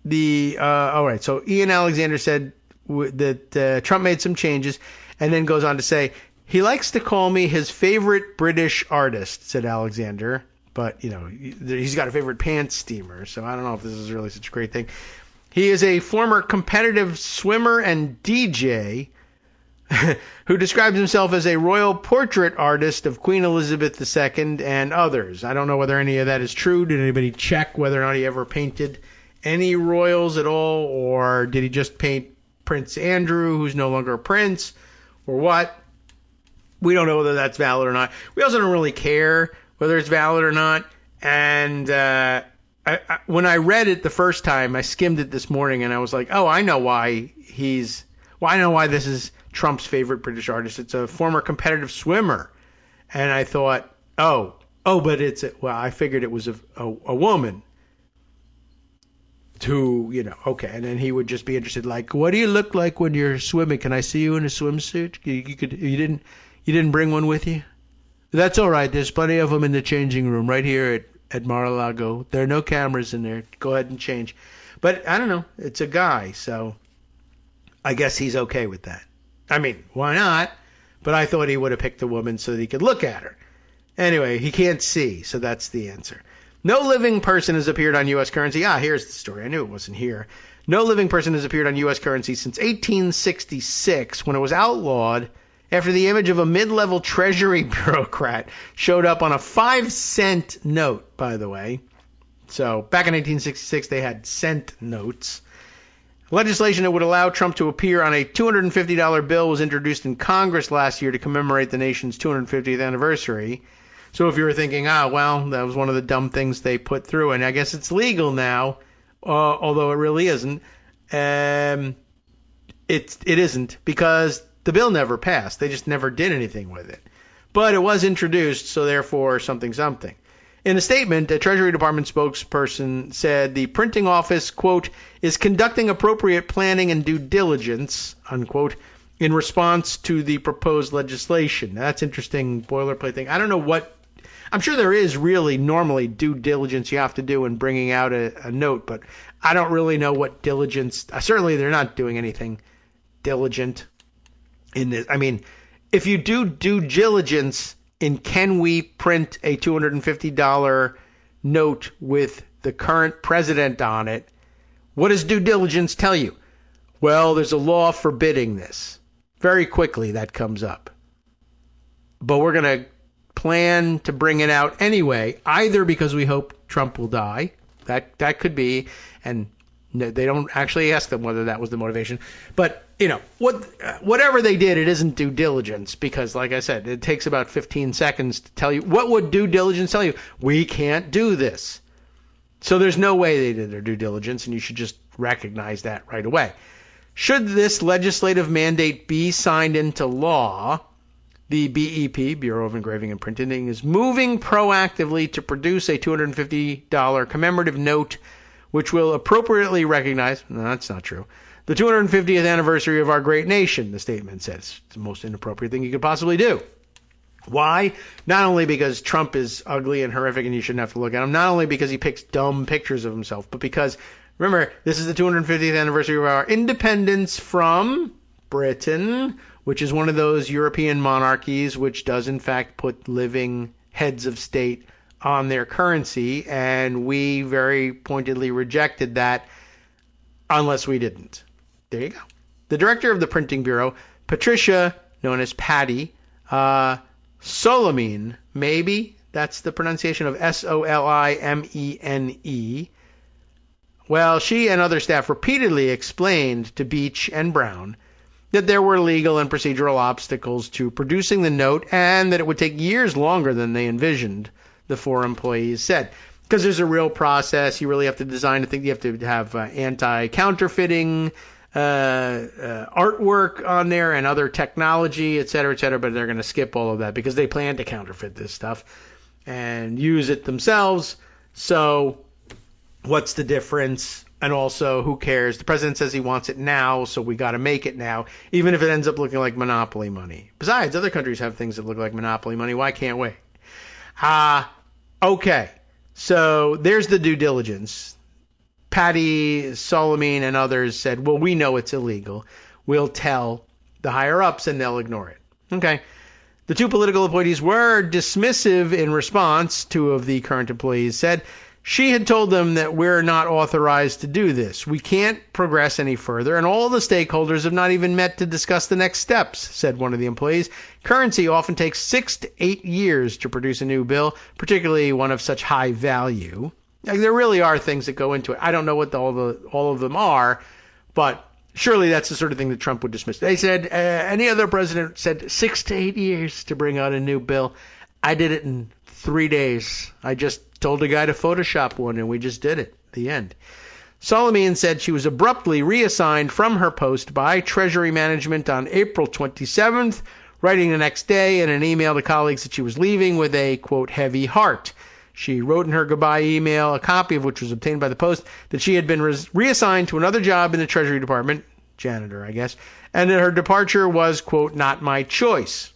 all right, so Ian Alexander said that Trump made some changes and then goes on to say, he likes to call me his favorite British artist, said Alexander. But, he's got a favorite pants steamer, so I don't know if this is really such a great thing. He is a former competitive swimmer and DJ who describes himself as a royal portrait artist of Queen Elizabeth II and others. I don't know whether any of that is true. Did anybody check whether or not he ever painted any royals at all, or did he just paint Prince Andrew, who's no longer a prince, or what? We don't know whether that's valid or not. We also don't really care whether it's valid or not. And when I read it the first time, I skimmed it this morning, and I was like, oh, I know why I know why this is Trump's favorite British artist. It's a former competitive swimmer. And I thought, but I figured it was a woman who, okay. And then he would just be interested, like, what do you look like when you're swimming? Can I see you in a swimsuit? You didn't bring one with you? That's all right. There's plenty of them in the changing room right here at Mar-a-Lago. There are no cameras in there. Go ahead and change. But I don't know. It's a guy, so I guess he's okay with that. I mean, why not? But I thought he would have picked a woman so that he could look at her. Anyway, he can't see, so that's the answer. No living person has appeared on U.S. currency. Here's the story. I knew it wasn't here. No living person has appeared on U.S. currency since 1866, when it was outlawed after the image of a mid-level Treasury bureaucrat showed up on a 5-cent note, by the way. So back in 1866, they had cent notes. Legislation that would allow Trump to appear on a $250 bill was introduced in Congress last year to commemorate the nation's 250th anniversary. So if you were thinking, that was one of the dumb things they put through, and I guess it's legal now, although it really isn't. It isn't, because the bill never passed. They just never did anything with it. But it was introduced, so therefore something. In a statement, a Treasury Department spokesperson said the printing office, quote, is conducting appropriate planning and due diligence, unquote, in response to the proposed legislation. Now, that's interesting boilerplate thing. I don't know what, I'm sure there is really normally due diligence you have to do in bringing out a note, but I don't really know what diligence, certainly they're not doing anything diligent in this. I mean, if you do due diligence in can we print a $250 note with the current president on it, what does due diligence tell you? Well, there's a law forbidding this. Very quickly that comes up. But we're going to plan to bring it out anyway, either because we hope Trump will die. That could be, and they don't actually ask them whether that was the motivation. But, whatever they did, it isn't due diligence because, like I said, it takes about 15 seconds to tell you. What would due diligence tell you? We can't do this. So there's no way they did their due diligence, and you should just recognize that right away. Should this legislative mandate be signed into law, the BEP, Bureau of Engraving and Printing, is moving proactively to produce a $250 commemorative note which will appropriately recognize, no, that's not true, the 250th anniversary of our great nation, the statement says. It's the most inappropriate thing you could possibly do. Why? Not only because Trump is ugly and horrific and you shouldn't have to look at him, not only because he picks dumb pictures of himself, but because, remember, this is the 250th anniversary of our independence from Britain, which is one of those European monarchies which does in fact put living heads of state on their currency, and we very pointedly rejected that unless we didn't. There you go. The director of the Printing Bureau, Patricia, known as Patty, Solimene, maybe that's the pronunciation of Solimene. Well, she and other staff repeatedly explained to Beach and Brown that there were legal and procedural obstacles to producing the note and that it would take years longer than they envisioned, the four employees said. Because there's a real process. You really have to design a thing. You have to have anti-counterfeiting artwork on there and other technology, et cetera, but they're going to skip all of that because they plan to counterfeit this stuff and use it themselves. So what's the difference? And also, who cares? The president says he wants it now, so we got to make it now, even if it ends up looking like monopoly money. Besides, other countries have things that look like monopoly money. Why can't we? Okay. So there's the due diligence. Patty, Solimene, and others said, well, we know it's illegal. We'll tell the higher-ups, and they'll ignore it. Okay. The two political appointees were dismissive in response. Two of the current employees said, she had told them that we're not authorized to do this. We can't progress any further, and all the stakeholders have not even met to discuss the next steps, said one of the employees. Currency often takes 6 to 8 years to produce a new bill, particularly one of such high value. Like, there really are things that go into it. I don't know what all of them are, but surely that's the sort of thing that Trump would dismiss. They said, any other president said 6 to 8 years to bring out a new bill. I did it in 3 days. I just told a guy to Photoshop one, and we just did it. The end. Solimene said she was abruptly reassigned from her post by Treasury Management on April 27th, writing the next day in an email to colleagues that she was leaving with a, quote, heavy heart. She wrote in her goodbye email, a copy of which was obtained by the Post, that she had been reassigned to another job in the Treasury Department, janitor, I guess, and that her departure was, quote, not my choice.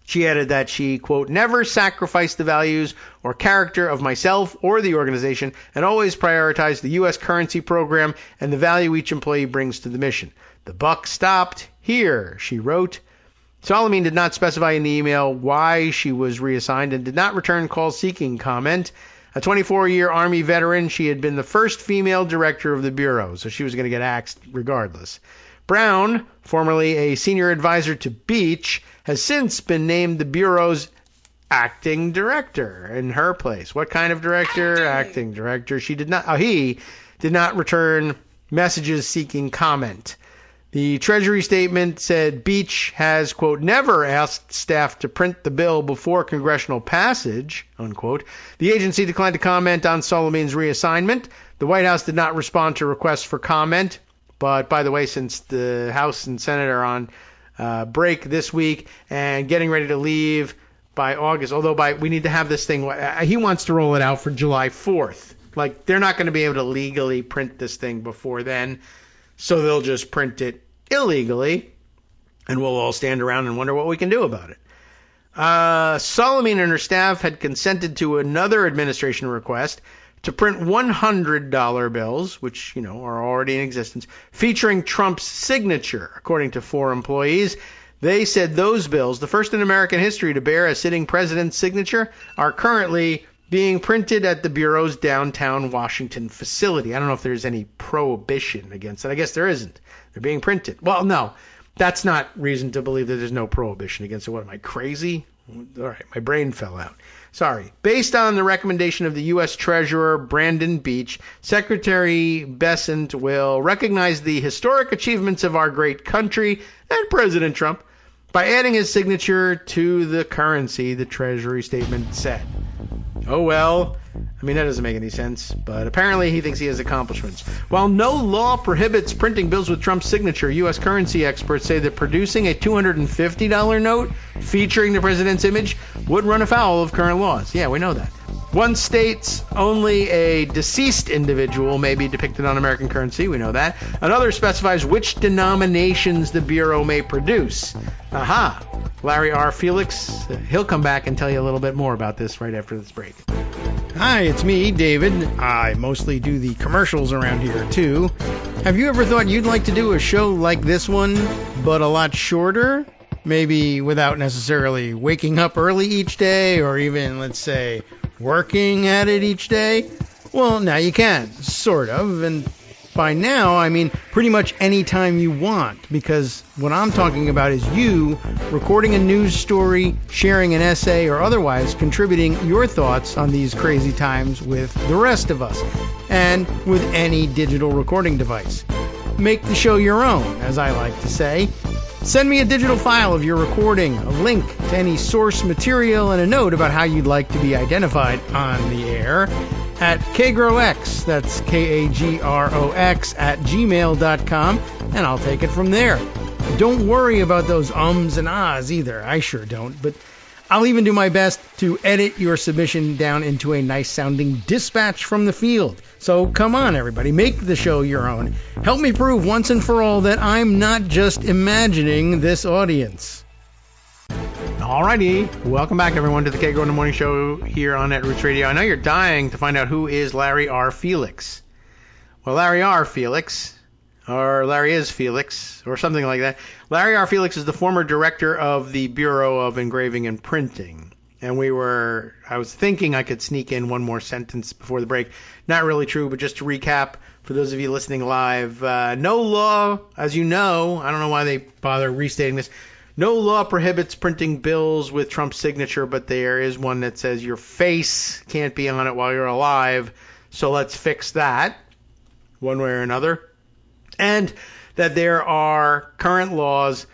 She added that she, quote, never sacrificed the values or character of myself or the organization and always prioritized the U.S. currency program and the value each employee brings to the mission. The buck stopped here, she wrote. Solimene did not specify in the email why she was reassigned and did not return calls seeking comment. A 24-year Army veteran, she had been the first female director of the Bureau, so she was going to get axed regardless. Brown, formerly a senior advisor to Beach, has since been named the Bureau's acting director in her place. What kind of director? Acting director. He did not return messages seeking comment. The Treasury statement said Beach has, quote, never asked staff to print the bill before congressional passage, unquote. The agency declined to comment on Solimene's reassignment. The White House did not respond to requests for comment. But, by the way, since the House and Senate are on break this week and getting ready to leave by August, although we need to have this thing, he wants to roll it out for July 4th. Like, they're not going to be able to legally print this thing before then, so they'll just print it illegally, and we'll all stand around and wonder what we can do about it. Solimene and her staff had consented to another administration request to print $100 bills, which, are already in existence, featuring Trump's signature, according to four employees. They said those bills, the first in American history to bear a sitting president's signature, are currently being printed at the Bureau's downtown Washington facility. I don't know if there's any prohibition against it. I guess there isn't. They're being printed. Well, no, that's not reason to believe that there's no prohibition against it. What, am I crazy? All right, my brain fell out. Sorry. Based on the recommendation of the U.S. Treasurer Brandon Beach, Secretary Bessent will recognize the historic achievements of our great country and President Trump by adding his signature to the currency, the Treasury statement said. Oh, well, I mean, that doesn't make any sense, but apparently he thinks he has accomplishments. While no law prohibits printing bills with Trump's signature, U.S. currency experts say that producing a $250 note featuring the president's image would run afoul of current laws. Yeah, we know that. One states only a deceased individual may be depicted on American currency. We know that. Another specifies which denominations the Bureau may produce. Aha! Larry R. Felix, he'll come back and tell you a little bit more about this right after this break. Hi, it's me, David. I mostly do the commercials around here, too. Have you ever thought you'd like to do a show like this one, but a lot shorter? Maybe without necessarily waking up early each day, or even, let's say, working at it each day? Well, now you can, sort of, and by now, I mean pretty much any time you want, because what I'm talking about is you recording a news story, sharing an essay, or otherwise contributing your thoughts on these crazy times with the rest of us, and with any digital recording device. Make the show your own, as I like to say. Send me a digital file of your recording, a link to any source material, and a note about how you'd like to be identified on the air at KagroX, that's KAGROX, at gmail.com, and I'll take it from there. Don't worry about those ums and ahs either. I sure don't, but I'll even do my best to edit your submission down into a nice-sounding dispatch from the field. So come on, everybody, make the show your own. Help me prove once and for all that I'm not just imagining this audience. Alrighty, welcome back everyone to the Kagro in the Morning Show here on Netroots Radio. I know you're dying to find out who is Larry R. Felix. Well, Larry R. Felix, or Larry is Felix, or something like that. Larry R. Felix is the former director of the Bureau of Engraving and Printing. And I was thinking I could sneak in one more sentence before the break. Not really true, but just to recap, for those of you listening live, no law, as you know, I don't know why they bother restating this, no law prohibits printing bills with Trump's signature, but there is one that says your face can't be on it while you're alive, so let's fix that one way or another. And that there are current laws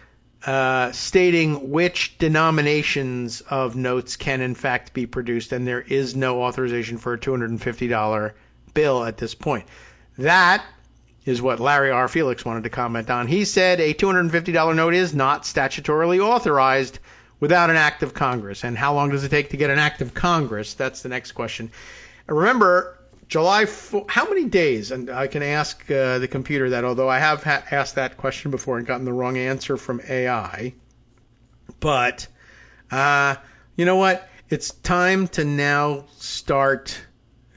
stating which denominations of notes can in fact be produced, and there is no authorization for a $250 bill at this point. That is what Larry R. Felix wanted to comment on. He said a $250 note is not statutorily authorized without an act of Congress. And how long does it take to get an act of Congress? That's the next question. Remember, July 4th, how many days? And I can ask the computer that, although I have asked that question before and gotten the wrong answer from AI. But, you know what? It's time to now start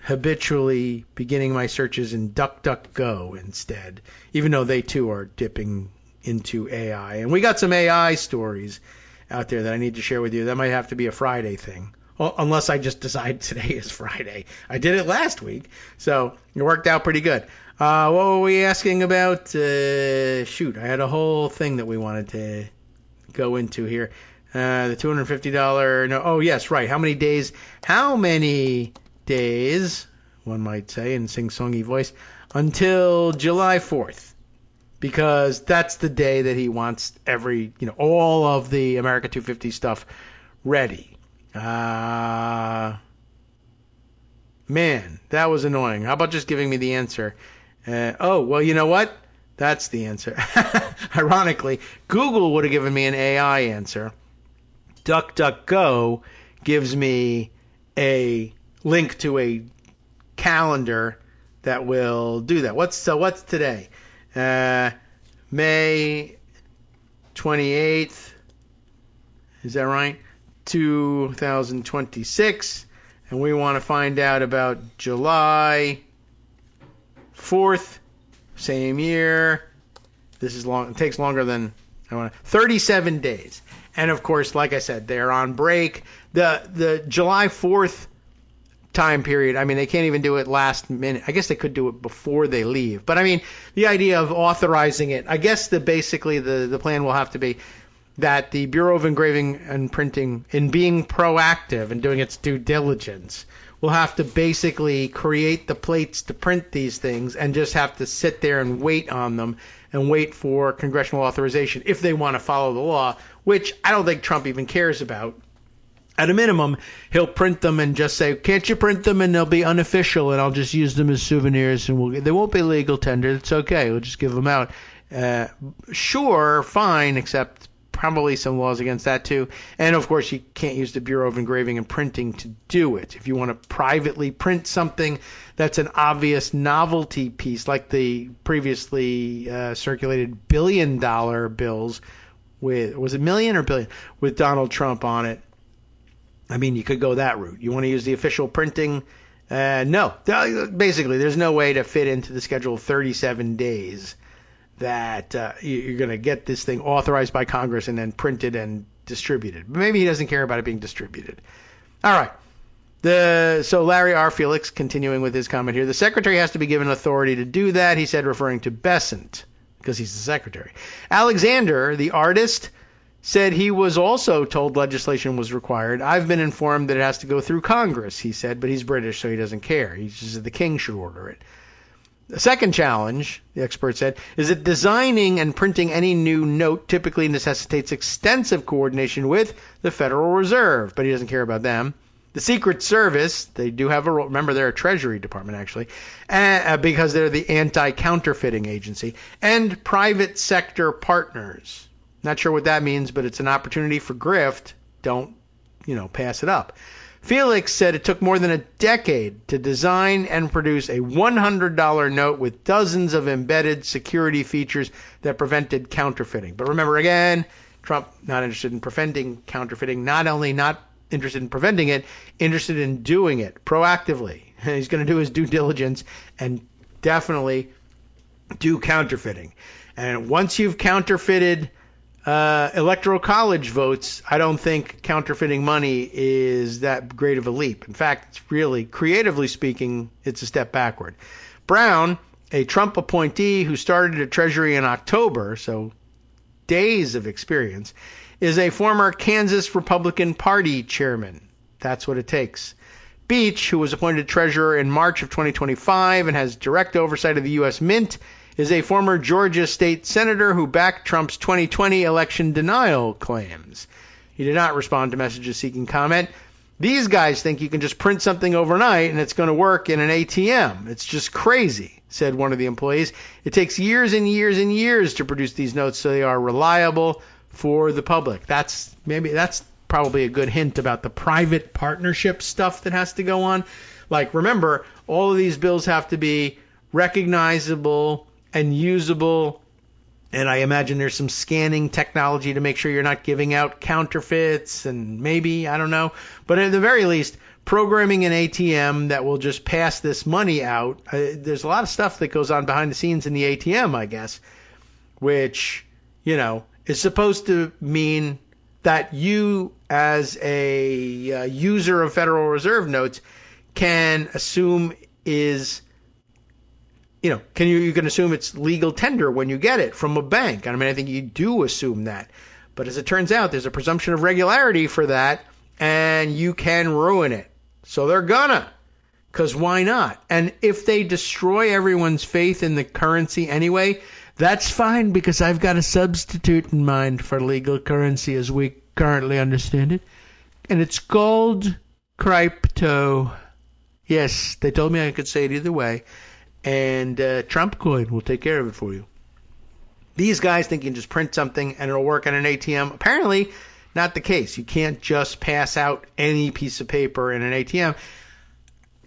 habitually beginning my searches in DuckDuckGo instead, even though they too are dipping into AI. And we got some AI stories out there that I need to share with you. That might have to be a Friday thing. Well, unless I just decide today is Friday. I did it last week, so it worked out pretty good. What were we asking about? Shoot, I had a whole thing that we wanted to go into here. The $250, no, oh yes, right. How many days, one might say in sing-songy voice, until July 4th, because that's the day that he wants all of the America 250 stuff ready. Man, that was annoying. How about just giving me the answer? Well, you know what? That's the answer. Ironically, Google would have given me an AI answer. DuckDuckGo gives me a link to a calendar that will do that. What's today? May 28th. Is that right? 2026. And we want to find out about July 4th, same year. This is long. It takes longer than days. 37 days. And, of course, like I said, they're on break. The July 4th time period, I mean, they can't even do it last minute. I guess they could do it before they leave. But, I mean, the idea of authorizing it, I guess basically the plan will have to be that the Bureau of Engraving and Printing, in being proactive and doing its due diligence, will have to basically create the plates to print these things and just have to sit there and wait on them and wait for congressional authorization if they want to follow the law, which I don't think Trump even cares about. At a minimum, he'll print them and just say, can't you print them, and they'll be unofficial, and I'll just use them as souvenirs, and they won't be legal tender. It's okay. We'll just give them out. Sure, fine, except probably some laws against that too. And, of course, you can't use the Bureau of Engraving and Printing to do it. If you want to privately print something that's an obvious novelty piece, like the previously circulated $1 billion bills with, was it million or billion, with Donald Trump on it, I mean, you could go that route. You want to use the official printing? No. Basically, there's no way to fit into the schedule of 37 days that you're going to get this thing authorized by Congress and then printed and distributed. But maybe he doesn't care about it being distributed. All right. So Larry R. Felix, continuing with his comment here, the secretary has to be given authority to do that, he said, referring to Besant, because he's the secretary. Alexander, the artist, said he was also told legislation was required. I've been informed that it has to go through Congress, he said, but he's British, so he doesn't care. He just said the king should order it. The second challenge, the expert said, is that designing and printing any new note typically necessitates extensive coordination with the Federal Reserve, but he doesn't care about them. The Secret Service, they do have a role. Remember, they're a Treasury Department, actually, because they're the anti-counterfeiting agency. And private sector partners. Not sure what that means, but it's an opportunity for grift. Don't, pass it up. Felix said it took more than a decade to design and produce a $100 note with dozens of embedded security features that prevented counterfeiting. But remember, again, Trump not interested in preventing counterfeiting, not only not interested in preventing it, interested in doing it proactively. He's going to do his due diligence and definitely do counterfeiting. And once you've counterfeited electoral college votes, I don't think counterfeiting money is that great of a leap. In fact, it's really, creatively speaking, it's a step backward. Brown, a Trump appointee who started at Treasury in October, so days of experience, is a former Kansas Republican Party chairman. That's what it takes. Beach, who was appointed treasurer in March of 2025 and has direct oversight of the U.S. Mint, is a former Georgia state senator who backed Trump's 2020 election denial claims. He did not respond to messages seeking comment. These guys think you can just print something overnight and it's going to work in an ATM. It's just crazy, said one of the employees. It takes years and years and years to produce these notes so they are reliable for the public. That's probably a good hint about the private partnership stuff that has to go on. Like, remember, all of these bills have to be recognizable and usable, and I imagine there's some scanning technology to make sure you're not giving out counterfeits, and maybe, I don't know, but at the very least, programming an ATM that will just pass this money out. There's a lot of stuff that goes on behind the scenes in the ATM, I guess, which, is supposed to mean that you, as a user of Federal Reserve notes, can assume is, you can assume it's legal tender when you get it from a bank. I mean, I think you do assume that. But as it turns out, there's a presumption of regularity for that, and you can ruin it. So they're gonna, because why not? And if they destroy everyone's faith in the currency anyway, that's fine, because I've got a substitute in mind for legal currency as we currently understand it. And it's called crypto. Yes, they told me I could say it either way. And Trump coin will take care of it for you. These guys think you can just print something and it'll work on an ATM. Apparently, not the case. You can't just pass out any piece of paper in an ATM.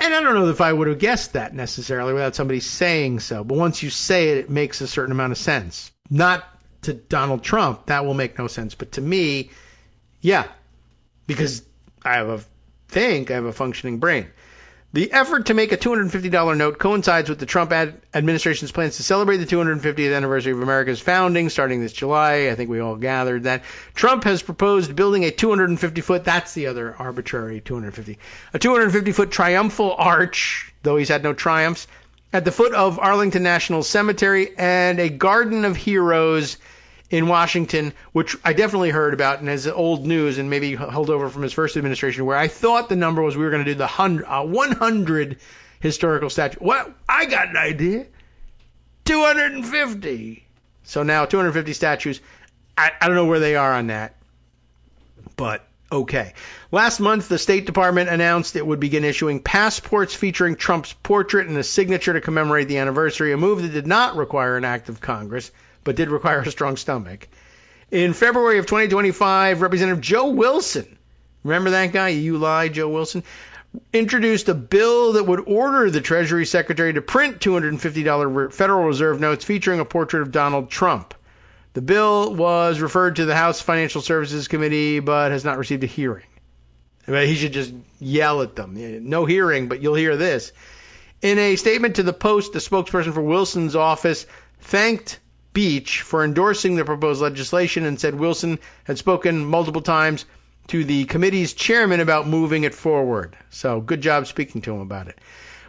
And I don't know if I would have guessed that necessarily without somebody saying so. But once you say it, it makes a certain amount of sense. Not to Donald Trump. That will make no sense. But to me, yeah. Because I have a functioning brain. The effort to make a $250 note coincides with the Trump administration's plans to celebrate the 250th anniversary of America's founding starting this July. I think we all gathered that. Trump has proposed building a 250-foot, that's the other arbitrary 250, a 250-foot triumphal arch, though he's had no triumphs, at the foot of Arlington National Cemetery and a Garden of Heroes in Washington, which I definitely heard about and is old news and maybe held over from his first administration, where I thought the number was we were going to do the 100 historical statues. What? I got an idea. 250. So now 250 statues. I don't know where they are on that, but okay. Last month, the State Department announced it would begin issuing passports featuring Trump's portrait and a signature to commemorate the anniversary, a move that did not require an act of Congress, but did require a strong stomach. In February of 2025, Representative Joe Wilson, remember that guy? You lie, Joe Wilson, introduced a bill that would order the Treasury Secretary to print $250 Federal Reserve notes featuring a portrait of Donald Trump. The bill was referred to the House Financial Services Committee, but has not received a hearing. He should just yell at them. No hearing, but you'll hear this. In a statement to the Post, the spokesperson for Wilson's office thanked Beach for endorsing the proposed legislation and said Wilson had spoken multiple times to the committee's chairman about moving it forward. So good job speaking to him about it.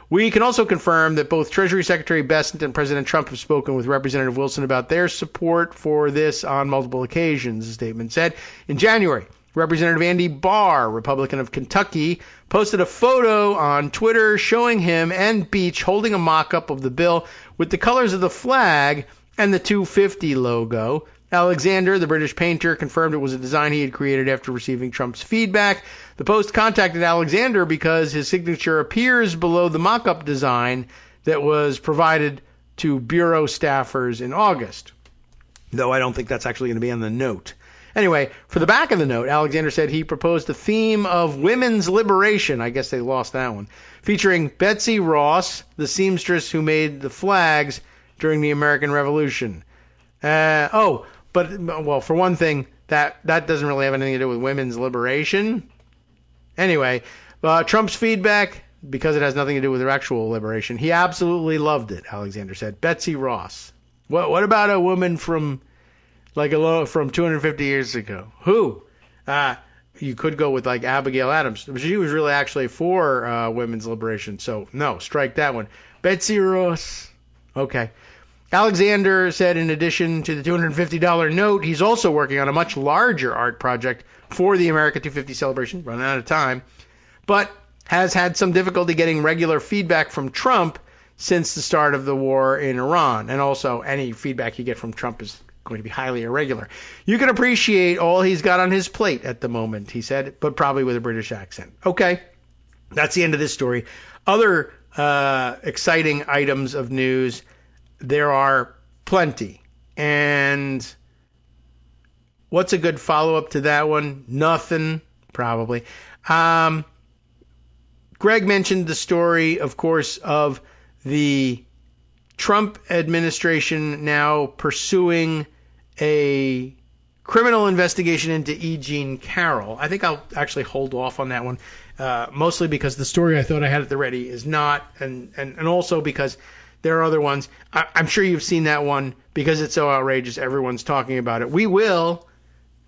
We can also confirm that both Treasury Secretary Bessent and President Trump have spoken with Representative Wilson about their support for this on multiple occasions, the statement said. In January, Representative Andy Barr, Republican of Kentucky, posted a photo on Twitter showing him and Beach holding a mock-up of the bill with the colors of the flag and the 250 logo. Alexander, the British painter, confirmed it was a design he had created after receiving Trump's feedback. The Post contacted Alexander because his signature appears below the mock-up design that was provided to bureau staffers in August, though I don't think that's actually going to be on the note. Anyway, for the back of the note, Alexander said he proposed a theme of women's liberation. I guess they lost that one. Featuring Betsy Ross, the seamstress who made the flags during the American Revolution. For one thing, that doesn't really have anything to do with women's liberation. Anyway, Trump's feedback, because it has nothing to do with their actual liberation, he absolutely loved it, Alexander said. Betsy Ross. What about a woman from 250 years ago? Who? You could go with like Abigail Adams. She was really actually for women's liberation, so no, strike that one. Betsy Ross. Okay. Alexander said in addition to the $250 note, he's also working on a much larger art project for the America 250 celebration, running out of time, but has had some difficulty getting regular feedback from Trump since the start of the war in Iran. And also, any feedback you get from Trump is going to be highly irregular. You can appreciate all he's got on his plate at the moment, he said, but probably with a British accent. Okay, that's the end of this story. Other exciting items of news, there are plenty. And what's a good follow-up to that one? Nothing, probably. Greg mentioned the story, of course, of the Trump administration now pursuing a criminal investigation into E. Jean Carroll. I think I'll actually hold off on that one, mostly because the story I thought I had at the ready is not, and also because there are other ones. I'm sure you've seen that one because it's so outrageous. Everyone's talking about it. We will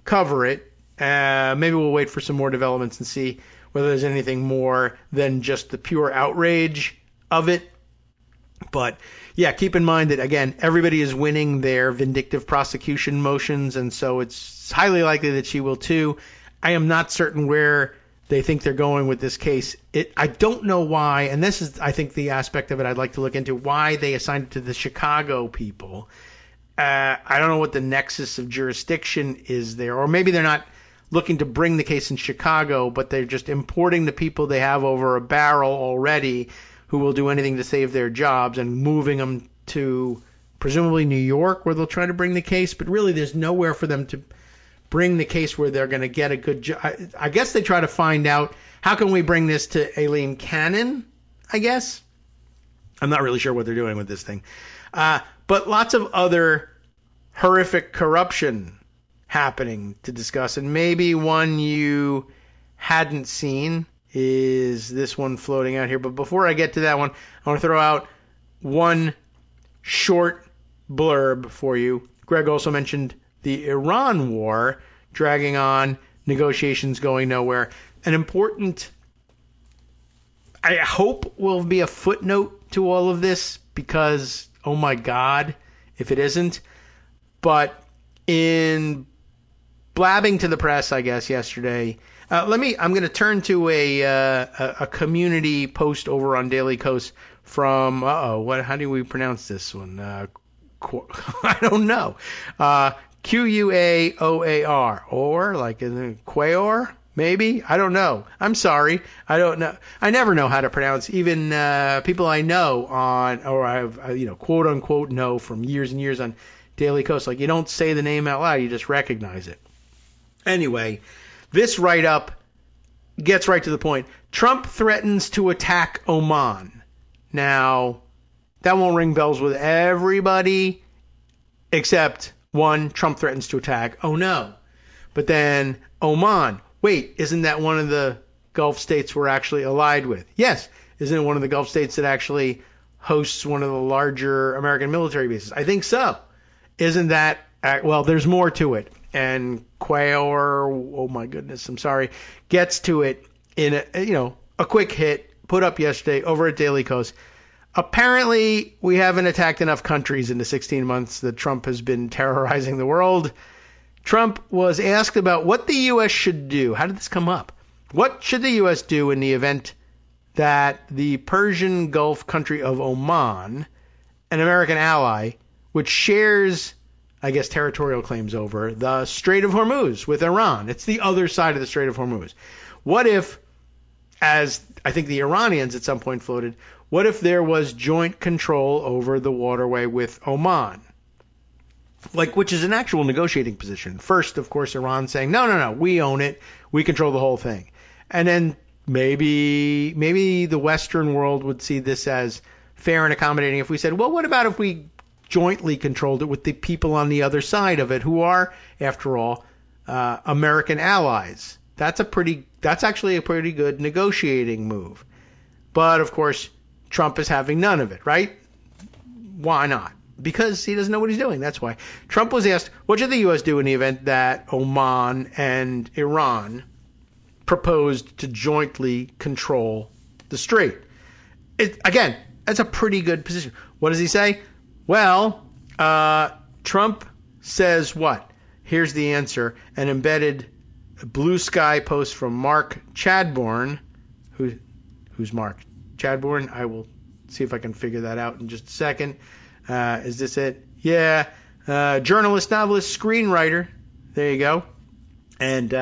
cover it. Maybe we'll wait for some more developments and see whether there's anything more than just the pure outrage of it. But yeah, keep in mind that, again, everybody is winning their vindictive prosecution motions, and so it's highly likely that she will too. I am not certain where they think they're going with this case. I don't know why, and this is, I think, the aspect of it I'd like to look into, why they assigned it to the Chicago people. I don't know what the nexus of jurisdiction is there, or maybe they're not looking to bring the case in Chicago, but they're just importing the people they have over a barrel already who will do anything to save their jobs and moving them to presumably New York where they'll try to bring the case. But really there's nowhere for them to bring the case where they're going to get a good job. I guess they try to find out, how can we bring this to Aileen Cannon, I guess? I'm not really sure what they're doing with this thing. But lots of other horrific corruption happening to discuss, and maybe one you hadn't seen. is this one floating out here. But before I get to that one, I want to throw out one short blurb for you. Greg also mentioned the Iran war dragging on, negotiations going nowhere. An important, I hope, will be a footnote to all of this because, oh my God, if it isn't. But in blabbing to the press, I guess, yesterday, I'm going to turn to a community post over on Daily Kos from, how do we pronounce this one? I don't know. Quaoar, or like Quaor, maybe? I don't know. I'm sorry. I don't know. I never know how to pronounce even people I know on, or I've, quote unquote know from years and years on Daily Kos. Like, you don't say the name out loud, you just recognize it. Anyway, this write-up gets right to the point. Trump threatens to attack Oman. Now, that won't ring bells with everybody, except one, Trump threatens to attack. Oh, no. But then Oman. Wait, isn't that one of the Gulf states we're actually allied with? Yes. Isn't it one of the Gulf states that actually hosts one of the larger American military bases? I think so. Isn't that, well, there's more to it. And Quaor, oh my goodness, I'm sorry, gets to it in a quick hit put up yesterday over at Daily Kos. Apparently, we haven't attacked enough countries in the 16 months that Trump has been terrorizing the world. Trump was asked about what the U.S. should do. How did this come up? What should the U.S. do in the event that the Persian Gulf country of Oman, an American ally, which shares, I guess, territorial claims over the Strait of Hormuz with Iran? It's the other side of the Strait of Hormuz. What if, as I think the Iranians at some point floated, what if there was joint control over the waterway with Oman? Which is an actual negotiating position. First, of course, Iran saying, no, we own it. We control the whole thing. And then maybe the Western world would see this as fair and accommodating if we said, well, what about if we jointly controlled it with the people on the other side of it who are, after all, American allies? That's actually a pretty good negotiating move. But, of course, Trump is having none of it, right? Why not? Because he doesn't know what he's doing. That's why. Trump was asked, what should the U.S. do in the event that Oman and Iran proposed to jointly control the strait? Again, that's a pretty good position. What does he say? Well, Trump says what? Here's the answer. An embedded Blue Sky post from Mark Chadbourne. Who's Mark Chadbourne? I will see if I can figure that out in just a second. Is this it? Yeah. Journalist, novelist, screenwriter. There you go. And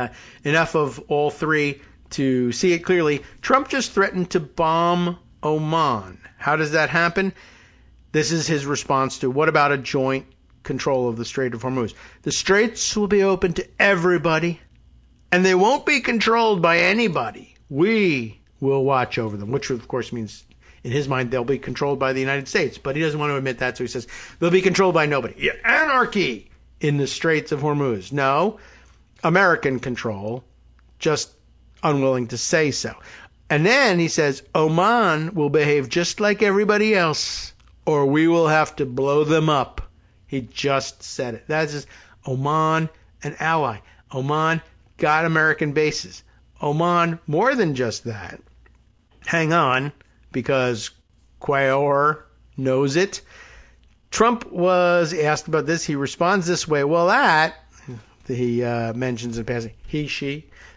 enough of all three to see it clearly. Trump just threatened to bomb Oman. How does that happen? This is his response to, what about a joint control of the Strait of Hormuz? The straits will be open to everybody, and they won't be controlled by anybody. We will watch over them, which of course means, in his mind, they'll be controlled by the United States. But he doesn't want to admit that, so he says they'll be controlled by nobody. Yeah, anarchy in the Straits of Hormuz. No, American control, just unwilling to say so. And then he says, Oman will behave just like everybody else, or we will have to blow them up. He just said it. That's just Oman, an ally. Oman got American bases. Oman, more than just that. Hang on, because Quaor knows it. Trump was asked about this. He responds this way. Well, that, he mentions in passing,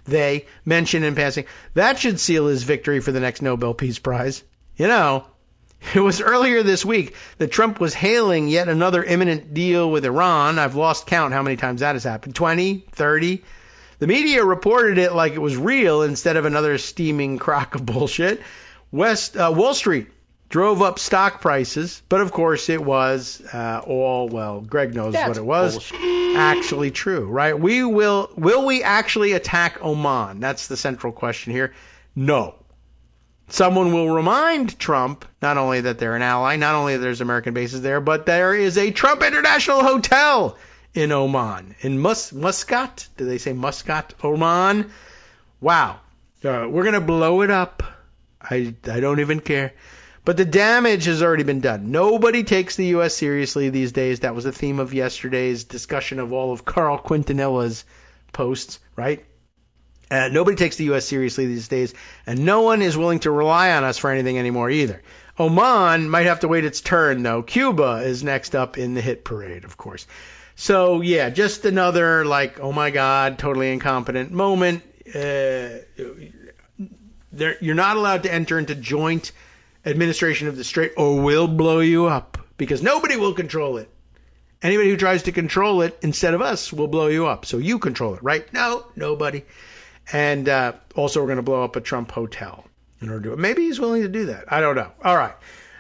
they mention in passing, that should seal his victory for the next Nobel Peace Prize. It was earlier this week that Trump was hailing yet another imminent deal with Iran. I've lost count how many times that has happened. 20, 30. The media reported it like it was real instead of another steaming crock of bullshit. Wall Street drove up stock prices, but of course it was Greg knows what it was. Bullshit. Actually true, right? Will we actually attack Oman? That's the central question here. No. Someone will remind Trump not only that they're an ally, not only that there's American bases there, but there is a Trump International Hotel in Oman, in Muscat. Do they say Muscat, Oman? Wow. We're going to blow it up. I don't even care. But the damage has already been done. Nobody takes the U.S. seriously these days. That was the theme of yesterday's discussion of all of Carl Quintanella's posts, right? Nobody takes the U.S. seriously these days, and no one is willing to rely on us for anything anymore either. Oman might have to wait its turn, though. Cuba is next up in the hit parade, of course. So, yeah, just another, like, oh, my God, totally incompetent moment. You're not allowed to enter into joint administration of the Strait or we'll blow you up because nobody will control it. Anybody who tries to control it instead of us will blow you up. So you control it, right? No, nobody. And also we're going to blow up a Trump hotel in order to do it. Maybe he's willing to do that. I don't know. All right.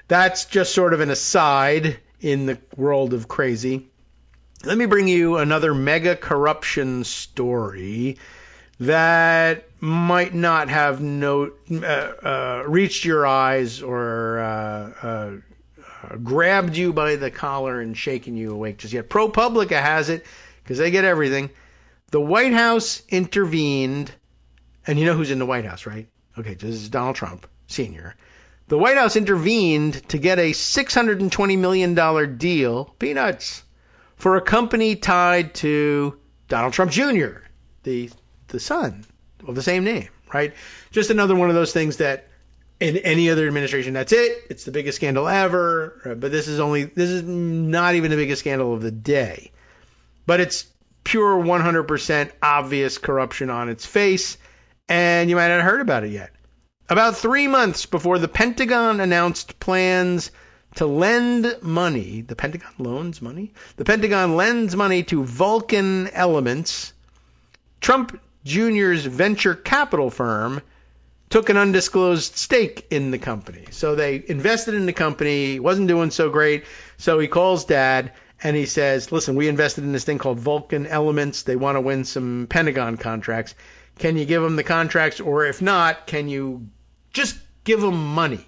That's just sort of an aside in the world of crazy. Let me bring you another mega corruption story that might not have reached your eyes or grabbed you by the collar and shaken you awake just yet. ProPublica has it because they get everything. The White House intervened, and you know who's in the White House, right? Okay, this is Donald Trump, Sr. The White House intervened to get a $620 million deal, peanuts, for a company tied to Donald Trump Jr., the son of the same name, right? Just another one of those things that in any other administration, that's it. It's the biggest scandal ever. But this is not even the biggest scandal of the day. But it's pure 100% obvious corruption on its face. And you might not have heard about it yet. About 3 months before the Pentagon announced plans to lend money, the Pentagon loans money? The Pentagon lends money to Vulcan Elements. Trump Jr.'s venture capital firm took an undisclosed stake in the company. So they invested in the company, wasn't doing so great. So he calls Dad and he says, listen, we invested in this thing called Vulcan Elements. They want to win some Pentagon contracts. Can you give them the contracts? Or if not, can you just give them money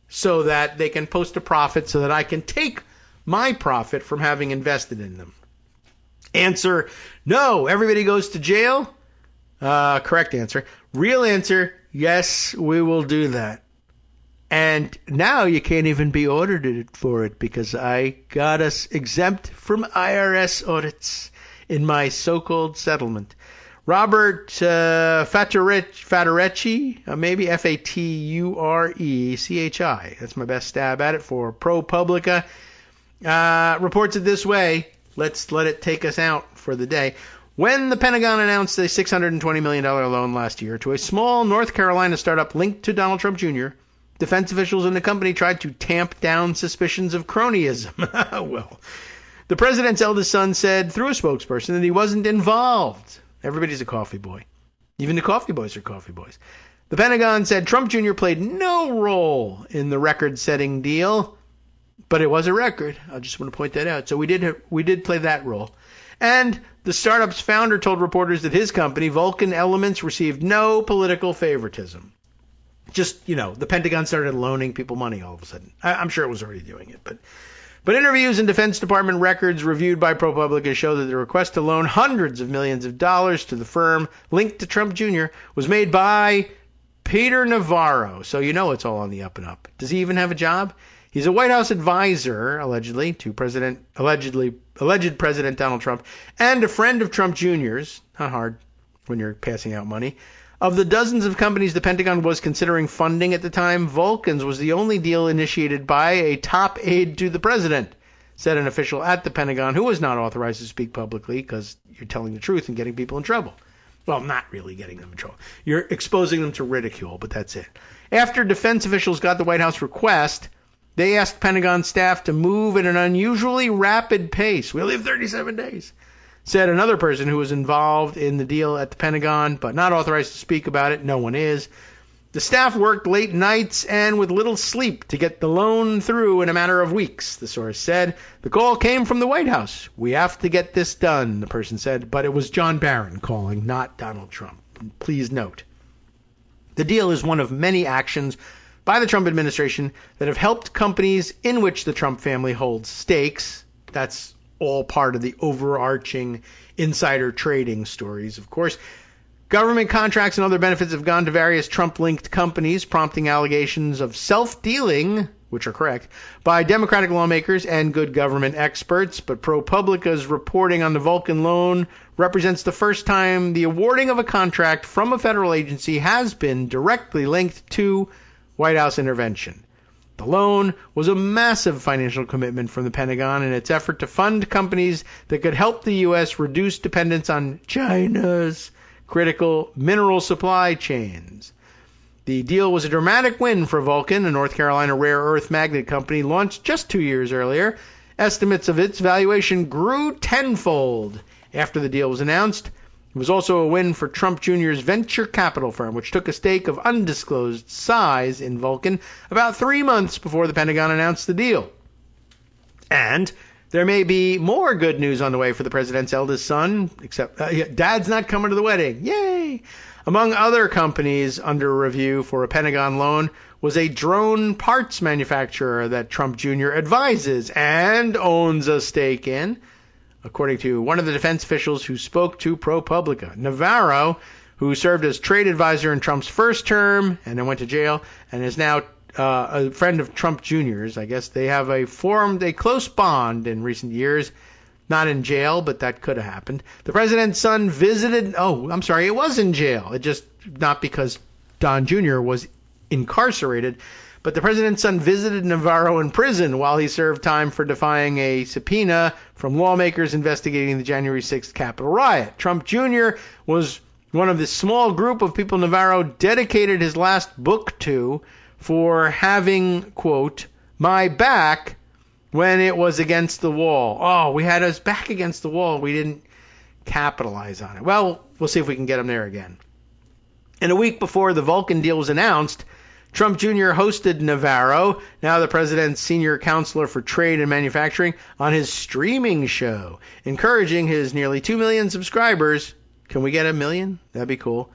so that they can post a profit so that I can take my profit from having invested in them? Answer, no, everybody goes to jail. Correct answer. Real answer, yes, we will do that. And now you can't even be audited for it because I got us exempt from IRS audits in my so-called settlement. Robert Faturecci, maybe Faturechi. That's my best stab at it for ProPublica. Reports it this way. Let's let it take us out for the day. When the Pentagon announced a $620 million loan last year to a small North Carolina startup linked to Donald Trump Jr., defense officials in the company tried to tamp down suspicions of cronyism. Well, the president's eldest son said through a spokesperson that he wasn't involved. Everybody's a coffee boy. Even the coffee boys are coffee boys. The Pentagon said Trump Jr. played no role in the record-setting deal, but it was a record. I just want to point that out. So we did play that role. And the startup's founder told reporters that his company, Vulcan Elements, received no political favoritism. Just, the Pentagon started loaning people money all of a sudden. I'm sure it was already doing it. But interviews and Defense Department records reviewed by ProPublica show that the request to loan hundreds of millions of dollars to the firm linked to Trump Jr. was made by Peter Navarro. So it's all on the up and up. Does he even have a job? He's a White House advisor, allegedly, to alleged President Donald Trump, and a friend of Trump Jr.'s. Not hard when you're passing out money. Of the dozens of companies the Pentagon was considering funding at the time, Vulcan's was the only deal initiated by a top aide to the president, said an official at the Pentagon who was not authorized to speak publicly because you're telling the truth and getting people in trouble. Well, not really getting them in trouble. You're exposing them to ridicule, but that's it. After defense officials got the White House request, they asked Pentagon staff to move at an unusually rapid pace. We only have 37 days, said another person who was involved in the deal at the Pentagon, but not authorized to speak about it. No one is. The staff worked late nights and with little sleep to get the loan through in a matter of weeks, the source said. The call came from the White House. We have to get this done, the person said, but it was John Barron calling, not Donald Trump. Please note. The deal is one of many actions by the Trump administration that have helped companies in which the Trump family holds stakes. That's all part of the overarching insider trading stories, of course. Government contracts and other benefits have gone to various Trump-linked companies, prompting allegations of self-dealing, which are correct, by Democratic lawmakers and good government experts. But ProPublica's reporting on the Vulcan loan represents the first time the awarding of a contract from a federal agency has been directly linked to White House intervention. The loan was a massive financial commitment from the Pentagon in its effort to fund companies that could help the U.S. reduce dependence on China's critical mineral supply chains. The deal was a dramatic win for Vulcan, a North Carolina rare earth magnet company launched just 2 years earlier. Estimates of its valuation grew tenfold after the deal was announced. It was also a win for Trump Jr.'s venture capital firm, which took a stake of undisclosed size in Vulcan about 3 months before the Pentagon announced the deal. And there may be more good news on the way for the president's eldest son, except Dad's not coming to the wedding. Yay! Among other companies under review for a Pentagon loan was a drone parts manufacturer that Trump Jr. advises and owns a stake in, according to one of the defense officials who spoke to ProPublica. Navarro, who served as trade advisor in Trump's first term and then went to jail and is now a friend of Trump Jr.'s. I guess they have formed a close bond in recent years. Not in jail, but that could have happened. The president's son visited... Oh, I'm sorry, it was in jail. It just... Not because Don Jr. was incarcerated, but the president's son visited Navarro in prison while he served time for defying a subpoena from lawmakers investigating the January 6th Capitol riot. Trump Jr. was one of the small group of people Navarro dedicated his last book to for having, quote, my back when it was against the wall. Oh, we had us back against the wall. We didn't capitalize on it. Well, we'll see if we can get him there again. In a week before the Vulcan deal was announced, Trump Jr. hosted Navarro, now the president's senior counselor for trade and manufacturing, on his streaming show, encouraging his nearly 2 million subscribers, can we get 1 million? That'd be cool,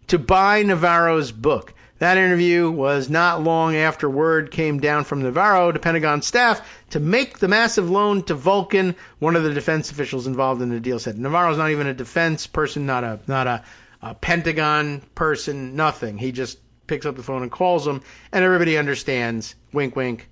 to buy Navarro's book. That interview was not long after word came down from Navarro to Pentagon staff to make the massive loan to Vulcan. One of the defense officials involved in the deal said Navarro's not even a defense person, not a Pentagon person, nothing. He just picks up the phone and calls them, and everybody understands, wink, wink,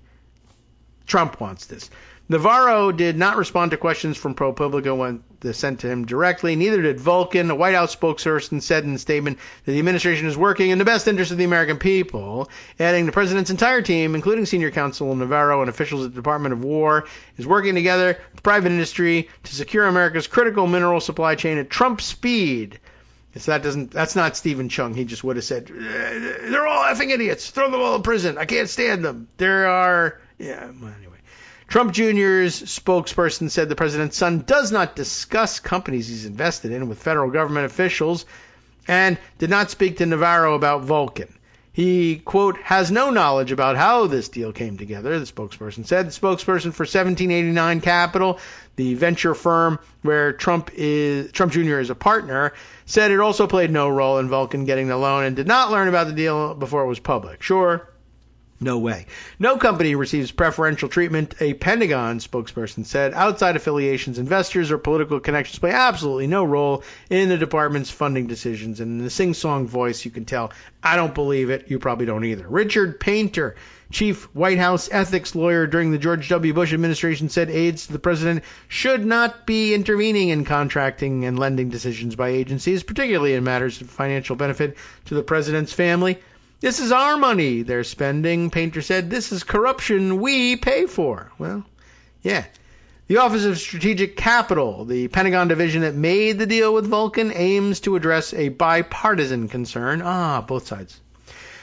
Trump wants this. Navarro did not respond to questions from ProPublica when they sent to him directly. Neither did Vulcan. A White House spokesperson said in a statement that the administration is working in the best interest of the American people, adding the president's entire team, including senior counsel Navarro and officials at the Department of War, is working together with the private industry to secure America's critical mineral supply chain at Trump speed. So that's not Stephen Chung. He just would have said, they're all effing idiots. Throw them all in prison. I can't stand them. Well, anyway. Trump Jr.'s spokesperson said the president's son does not discuss companies he's invested in with federal government officials and did not speak to Navarro about Vulcan. He, quote, has no knowledge about how this deal came together, the spokesperson said. The spokesperson for 1789 Capital, the venture firm where Trump Jr. is a partner, said it also played no role in Vulcan getting the loan and did not learn about the deal before it was public. Sure. No way. No company receives preferential treatment, a Pentagon spokesperson said. Outside affiliations, investors, or political connections play absolutely no role in the department's funding decisions. And in the sing-song voice, you can tell, I don't believe it. You probably don't either. Richard Painter, chief White House ethics lawyer during the George W. Bush administration, said aides to the president should not be intervening in contracting and lending decisions by agencies, particularly in matters of financial benefit to the president's family. This is our money they're spending, Painter said. This is corruption we pay for. Well, yeah. The Office of Strategic Capital, the Pentagon division that made the deal with Vulcan, aims to address a bipartisan concern. Both sides.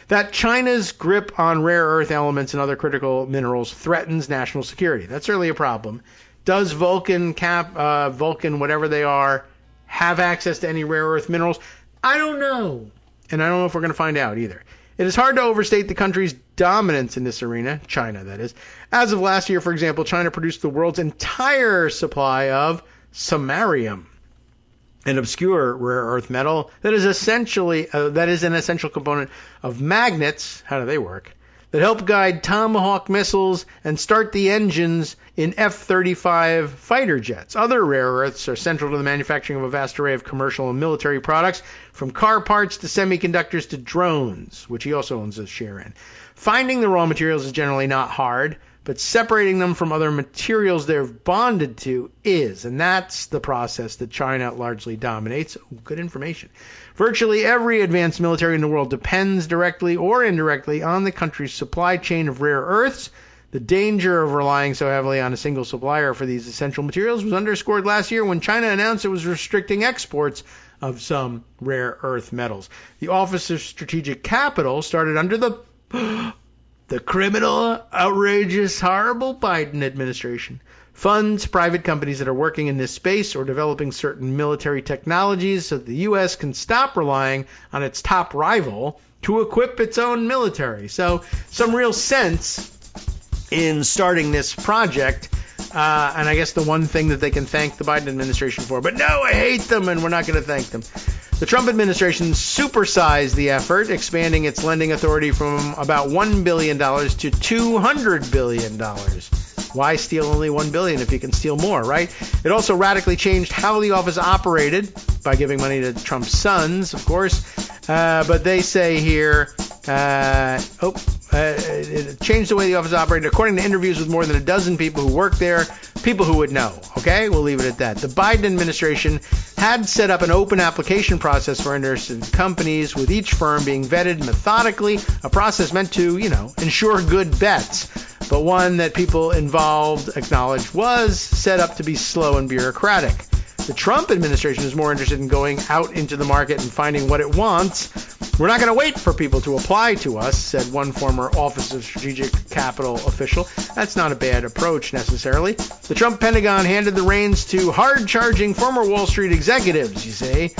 That China's grip on rare earth elements and other critical minerals threatens national security. That's certainly a problem. Does Vulcan, whatever they are, have access to any rare earth minerals? I don't know. And I don't know if we're going to find out either. It is hard to overstate the country's dominance in this arena, China, that is. As of last year, for example, China produced the world's entire supply of samarium, an obscure rare earth metal that is an essential component of magnets. How do they work? that help guide Tomahawk missiles and start the engines in F-35 fighter jets. Other rare earths are central to the manufacturing of a vast array of commercial and military products, from car parts to semiconductors to drones, which he also owns a share in. Finding the raw materials is generally not hard, but separating them from other materials they're bonded to is, and that's the process that China largely dominates. Ooh, good information. Virtually every advanced military in the world depends directly or indirectly on the country's supply chain of rare earths. The danger of relying so heavily on a single supplier for these essential materials was underscored last year when China announced it was restricting exports of some rare earth metals. The Office of Strategic Capital started under the criminal, outrageous, horrible Biden administration. Funds private companies that are working in this space or developing certain military technologies so the U.S. can stop relying on its top rival to equip its own military. So some real sense in starting this project. And I guess the one thing that they can thank the Biden administration for. But no, I hate them, and we're not going to thank them. The Trump administration supersized the effort, expanding its lending authority from about $1 billion to $200 billion. Why steal only $1 billion if you can steal more, right? It also radically changed how the office operated by giving money to Trump's sons, of course. But they say here, it changed the way the office operated. According to interviews with more than a dozen people who work there, people who would know. Okay, we'll leave it at that. The Biden administration had set up an open application process for interested companies, with each firm being vetted methodically, a process meant to, ensure good bets, but one that people involved acknowledged was set up to be slow and bureaucratic. The Trump administration is more interested in going out into the market and finding what it wants. We're not going to wait for people to apply to us, said one former Office of Strategic Capital official. That's not a bad approach, necessarily. The Trump Pentagon handed the reins to hard-charging former Wall Street executives, you say,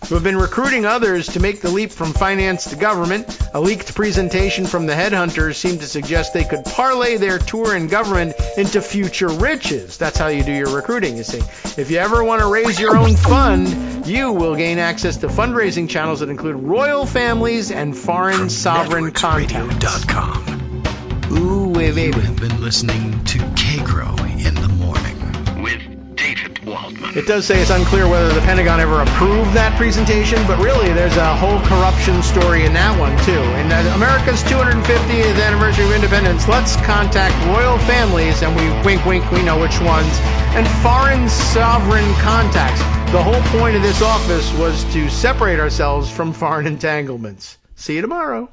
who have been recruiting others to make the leap from finance to government. A leaked presentation from the headhunters seemed to suggest they could parlay their tour in government into future riches. That's how you do your recruiting, you see. If you ever want to raise your own fund, you will gain access to fundraising channels that include royal families and foreign sovereign contacts. Ooh, wait. You have been listening to Kagro in the morning with David Waldman. It does say it's unclear whether the Pentagon ever approved that presentation, but really there's a whole corruption story in that one, too. In America's 250th anniversary of independence, let's contact royal families, and we wink, we know which ones, and foreign sovereign contacts. The whole point of this office was to separate ourselves from foreign entanglements. See you tomorrow.